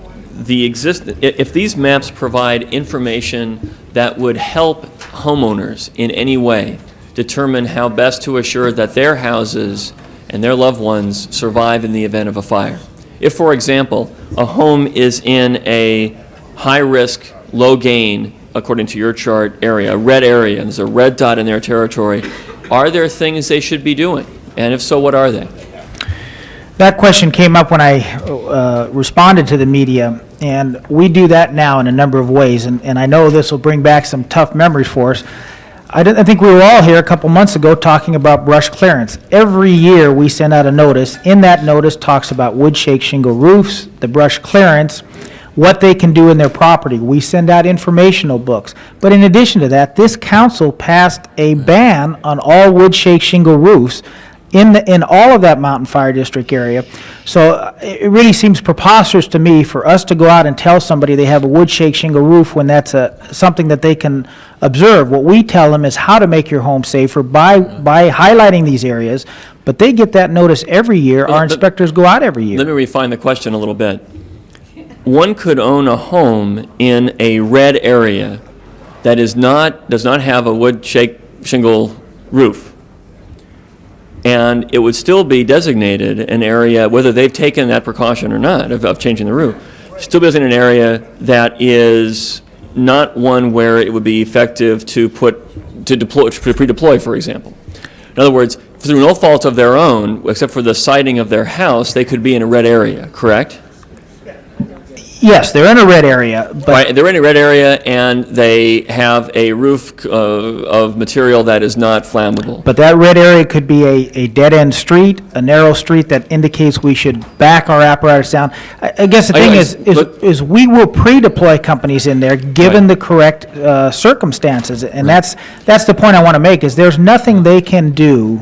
if these maps provide information that would help homeowners in any way determine how best to assure that their houses and their loved ones survive in the event of a fire. If, for example, a home is in a high-risk, low-gain, according to your chart, area, a red area, and there's a red dot in their territory, are there things they should be doing? And if so, what are they? That question came up when I responded to the media, and we do that now in a number of ways, and I know this will bring back some tough memories for us. I think we were all here a couple months ago talking about brush clearance. Every year, we send out a notice. In that notice talks about wood shake shingle roofs, the brush clearance, what they can do in their property. We send out informational books. But in addition to that, this council passed a ban on all wood shake shingle roofs in all of that Mountain Fire District area. So it really seems preposterous to me for us to go out and tell somebody they have a wood shake shingle roof when that's something that they can observe. What we tell them is how to make your home safer by highlighting these areas, but they get that notice every year. Our inspectors go out every year. Let me refine the question a little bit. One could own a home in a red area that does not have a wood shake shingle roof, and it would still be designated an area, whether they've taken that precaution or not, of changing the roof, still be in an area that is not one where it would be effective to pre-deploy, for example. In other words, through no fault of their own, except for the siding of their house, they could be in a red area, correct? Yes, they're in a red area, but Right, they're in a red area, and they have a roof of material that is not flammable. But that red area could be a dead-end street, a narrow street that indicates we should back our apparatus down. I guess the thing is we will pre-deploy companies in there, given the correct circumstances. And that's the point I want to make, is there's nothing they can do.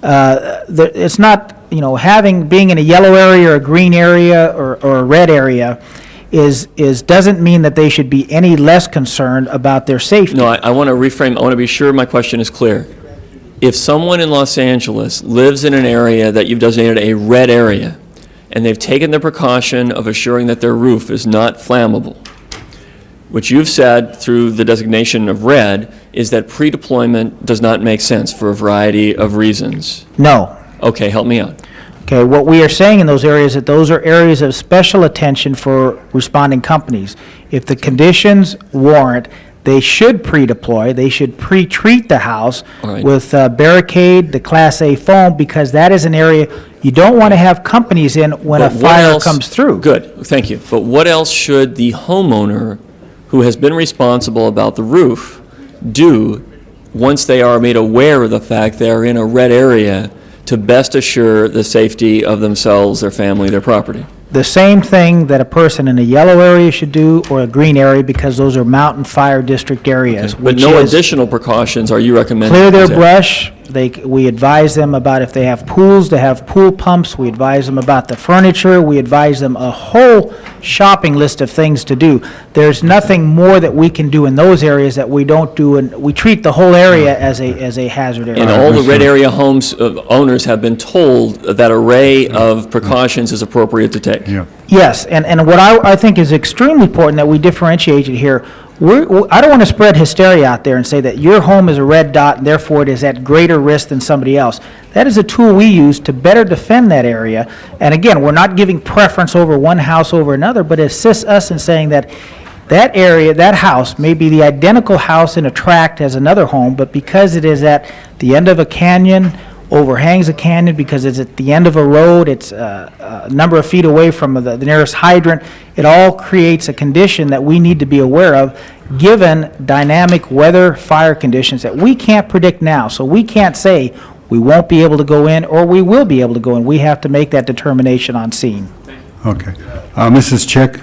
It's not, being in a yellow area or a green area or a red area doesn't mean that they should be any less concerned about their safety. No, I want to reframe, I want to be sure my question is clear. If someone in Los Angeles lives in an area that you've designated a red area, and they've taken the precaution of assuring that their roof is not flammable, which you've said through the designation of red is that pre-deployment does not make sense for a variety of reasons. No. Okay, help me out. Okay, what we are saying in those areas, that those are areas of special attention for responding companies. If the conditions warrant, they should pre-deploy, they should pre-treat the house with barricade, the Class A foam, because that is an area you don't want to have companies in when a fire comes through. Good, thank you. But what else should the homeowner who has been responsible about the roof do once they are made aware of the fact they're in a red area to best assure the safety of themselves, their family, their property? The same thing that a person in a yellow area should do, or a green area, because those are Mountain Fire District areas. But which no is additional precautions are you recommending? Clear their to take? brush. We advise them about, if they have pools, to have pool pumps. We advise them about the furniture. We advise them a whole shopping list of things to do. There's nothing more that we can do in those areas that we don't do, and we treat the whole area as a hazard area. And all the red area homes owners have been told that array of precautions is appropriate to take. Yes, and what I think is extremely important that we differentiate it here. I don't want to spread hysteria out there and say that your home is a red dot and therefore it is at greater risk than somebody else. That is a tool we use to better defend that area. And again, we're not giving preference over one house over another, but it assists us in saying that that area, that house, may be the identical house in a tract as another home, but because it is at the end of a canyon, overhangs a canyon, because it's at the end of a road, it's a number of feet away from the nearest hydrant, it all creates a condition that we need to be aware of, given dynamic weather, fire conditions that we can't predict now. So we can't say we won't be able to go in or we will be able to go in. We have to make that determination on scene. Okay. Mrs. Chick?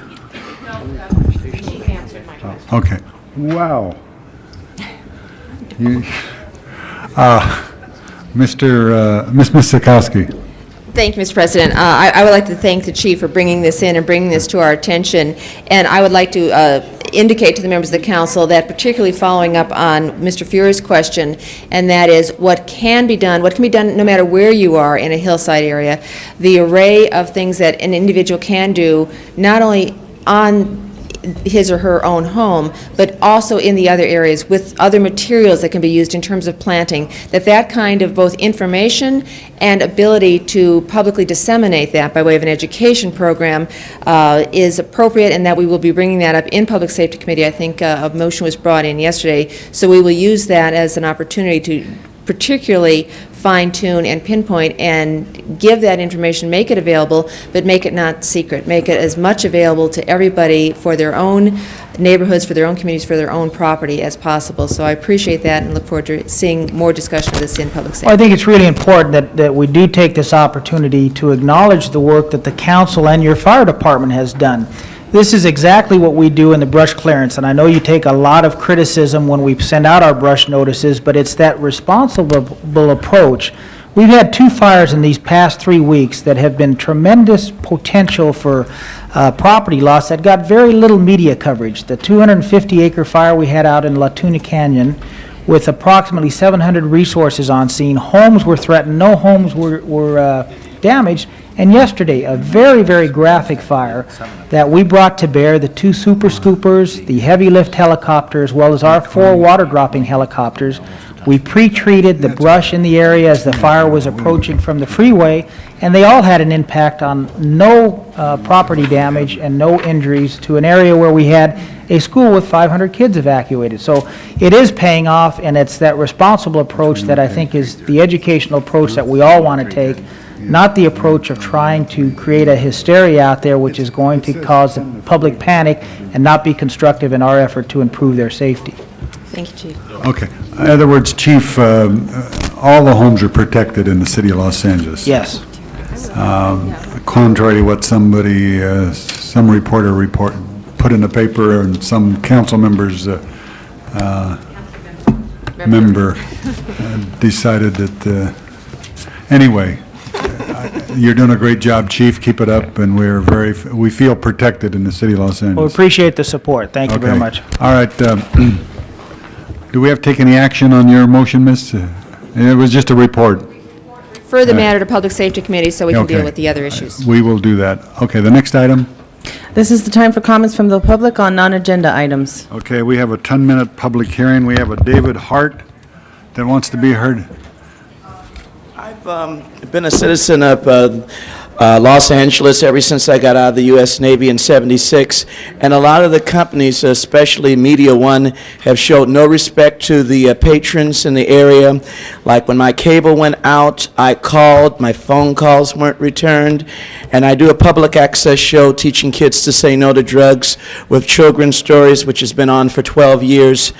Okay. Wow. Ms. Sikowski. Thank you, Mr. President. I would like to thank the chief for bringing this in and bringing this to our attention. And I would like to indicate to the members of the council that, particularly following up on Mr. Fury's question, and that is what can be done no matter where you are in a hillside area, the array of things that an individual can do, not only on his or her own home, but also in the other areas with other materials that can be used in terms of planting, that kind of both information and ability to publicly disseminate that by way of an education program is appropriate, and that we will be bringing that up in Public Safety Committee. I think a motion was brought in yesterday, so we will use that as an opportunity to particularly fine-tune and pinpoint and give that information, make it available, but make it not secret. Make it as much available to everybody for their own neighborhoods, for their own communities, for their own property as possible. So I appreciate that and look forward to seeing more discussion of this in public safety. Well, I think it's really important that we do take this opportunity to acknowledge the work that the council and your fire department has done. This is exactly what we do in the brush clearance, and I know you take a lot of criticism when we send out our brush notices, but it's that responsible approach. We've had 2 fires in these past 3 weeks that have been tremendous potential for property loss that got very little media coverage. The 250-acre fire we had out in La Tuna Canyon with approximately 700 resources on scene. Homes were threatened, no homes were damaged. And yesterday, a very, very graphic fire that we brought to bear, the 2 super scoopers, the heavy lift helicopter, as well as our 4 water dropping helicopters. We pre-treated the brush in the area as the fire was approaching from the freeway, and they all had an impact on no property damage and no injuries to an area where we had a school with 500 kids evacuated. So it is paying off, and it's that responsible approach that I think is the educational approach that we all want to take, not the approach of trying to create a hysteria out there which is going to cause the public panic and not be constructive in our effort to improve their safety. Thank you, Chief. Okay. In other words, Chief, all the homes are protected in the city of Los Angeles. Yes. Contrary to what somebody, some reporter put in the paper and some council members member decided that, anyway, you're doing a great job, Chief. Keep it up, and we feel protected in the city of Los Well, we Angeles. appreciate the support. Thank you very Okay. much. All right. Do we have to take any action on your motion, Miss? It was just a report. Refer the matter to Public Safety Committee so we can deal Okay. with the other issues. We will do that. Okay, the next item. This is the time for comments from the public on non-agenda items. Okay, we have a 10-minute public hearing. We have a David Hart that wants to be heard. I've been a citizen of Los Angeles ever since I got out of the U.S. Navy in '76, and a lot of the companies, especially Media One, have showed no respect to the patrons in the area. Like when my cable went out, I called, my phone calls weren't returned, and I do a public access show teaching kids to say no to drugs with children's stories, which has been on for 12 years.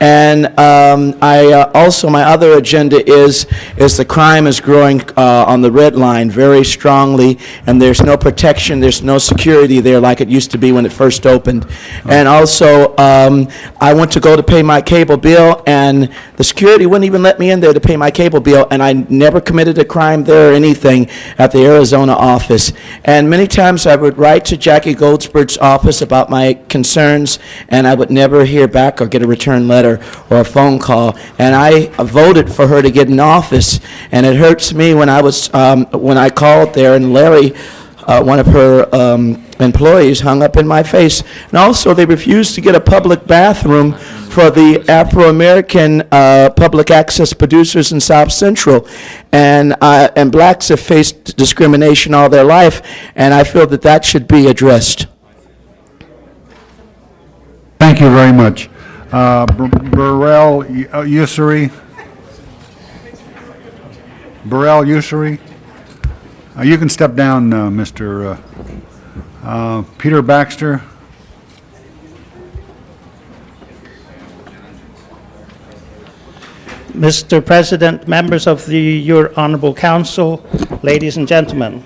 And also, my other agenda is the crime is growing on the red line very strongly, and there's no protection, there's no security there like it used to be when it first opened. And also, I went to go to pay my cable bill, and the security wouldn't even let me in there to pay my cable bill, and I never committed a crime there or anything at the Arizona office. And many times I would write to Jackie Goldsberg's office about my concerns, and I would never hear back or get a return letter or a phone call, and I voted for her to get in office, and it hurts me when I called there and Larry, one of her employees, hung up in my face. And also they refused to get a public bathroom for the Afro-American public access producers in South Central, and blacks have faced discrimination all their life, and I feel that that should be addressed. Thank you very much. Burrell Ussery. Burrell Ussery. You can step down, Mr. Peter Baxter. Mr. President, members of your Honorable Council, ladies and gentlemen,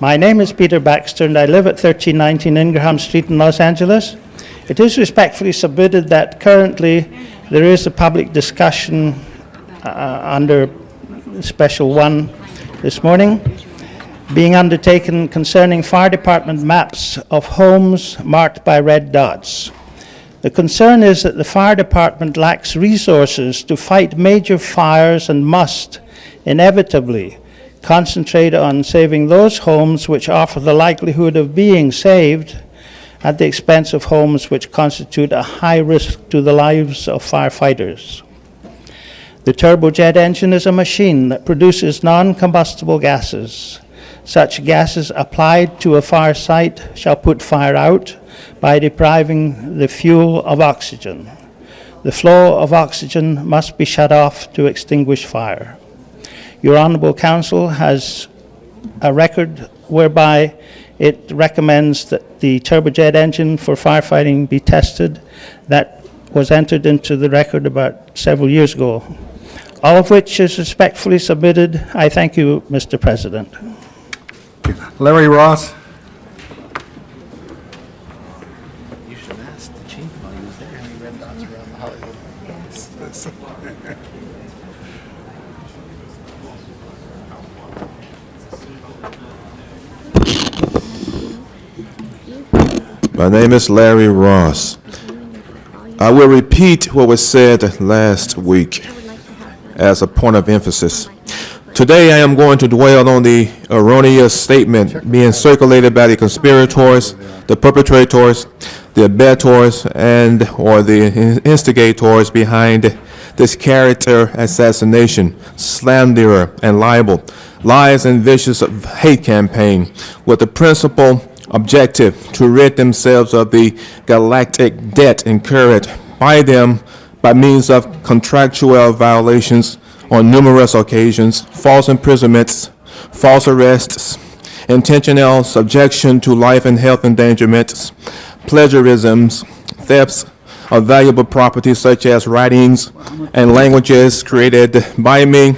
my name is Peter Baxter and I live at 1319 Ingraham Street in Los Angeles. It is respectfully submitted that currently there is a public discussion under Special 1 this morning being undertaken concerning fire department maps of homes marked by red dots. The concern is that the fire department lacks resources to fight major fires and must inevitably concentrate on saving those homes which offer the likelihood of being saved at the expense of homes which constitute a high risk to the lives of firefighters. The turbojet engine is a machine that produces non-combustible gases. Such gases applied to a fire site shall put fire out by depriving the fuel of oxygen. The flow of oxygen must be shut off to extinguish fire. Your Honourable Council has a record whereby it recommends that the turbojet engine for firefighting be tested. That was entered into the record about several years ago. All of which is respectfully submitted. I thank you, Mr. President. Larry Ross? You should have asked the chief while he was there how many red dots were on the Hollywood. My name is Larry Ross. I will repeat what was said last week as a point of emphasis. Today I am going to dwell on the erroneous statement being circulated by the conspirators, the perpetrators, the abettors, and or the instigators behind this character assassination, slander, and libel, lies and vicious hate campaign with the principal objective to rid themselves of the galactic debt incurred by them by means of contractual violations on numerous occasions, false imprisonments, false arrests, intentional subjection to life and health endangerments, plagiarisms, thefts of valuable property such as writings and languages created by me.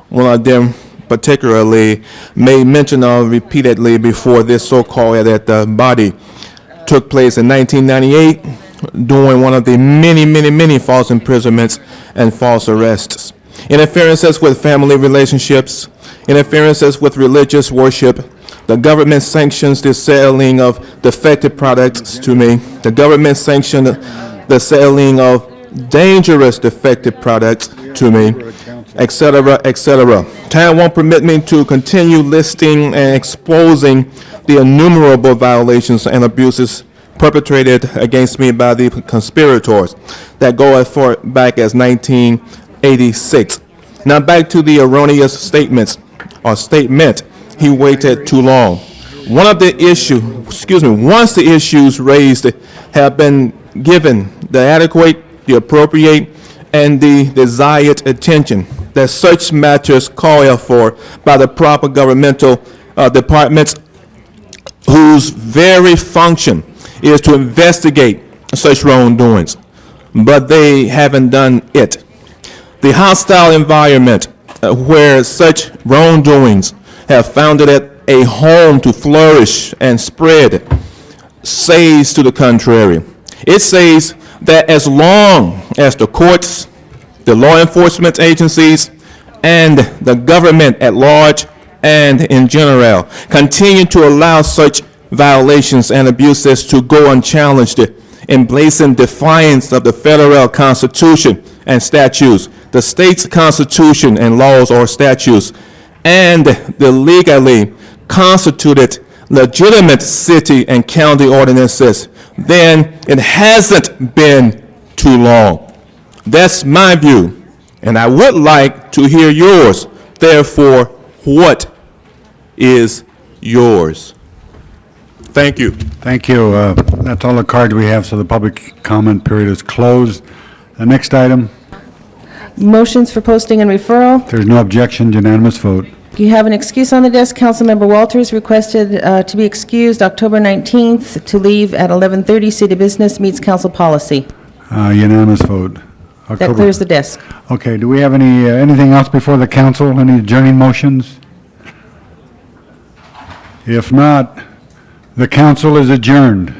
One of them particularly made mention of repeatedly before this so-called body took place in 1998 during one of the many false imprisonments and false arrests. Interferences with family relationships, interferences with religious worship. The government sanctions the selling of defective products to me. The government sanctioned the selling of dangerous defective products to me, etc., etc. Time won't permit me to continue listing and exposing the innumerable violations and abuses perpetrated against me by the conspirators that go as far back as 1986. Now back to the erroneous statements or statement, he waited too long. Once the issues raised have been given the adequate, the appropriate, and the desired attention that such matters call for by the proper governmental departments whose very function is to investigate such wrongdoings, but they haven't done it. The hostile environment where such wrongdoings have found it a home to flourish and spread says to the contrary. It says that as long as the courts, the law enforcement agencies, and the government at large and in general continue to allow such violations and abuses to go unchallenged in blatant defiance of the federal Constitution and statutes, the state's Constitution and laws or statutes, and the legally constituted legitimate city and county ordinances, then it hasn't been too long. That's my view, and I would like to hear yours. Therefore, what is yours? Thank you. Thank you. That's all the cards we have, so the public comment period is closed. The next item, Motions for posting and referral. if there's no objection, unanimous vote. You have an excuse on the desk. Councilmember Walters requested to be excused October 19th to leave at 11:30. City business meets council policy. Unanimous vote. That clears the desk. Okay, do we have anything else before the council? Any adjourning motions? If not, the council is adjourned.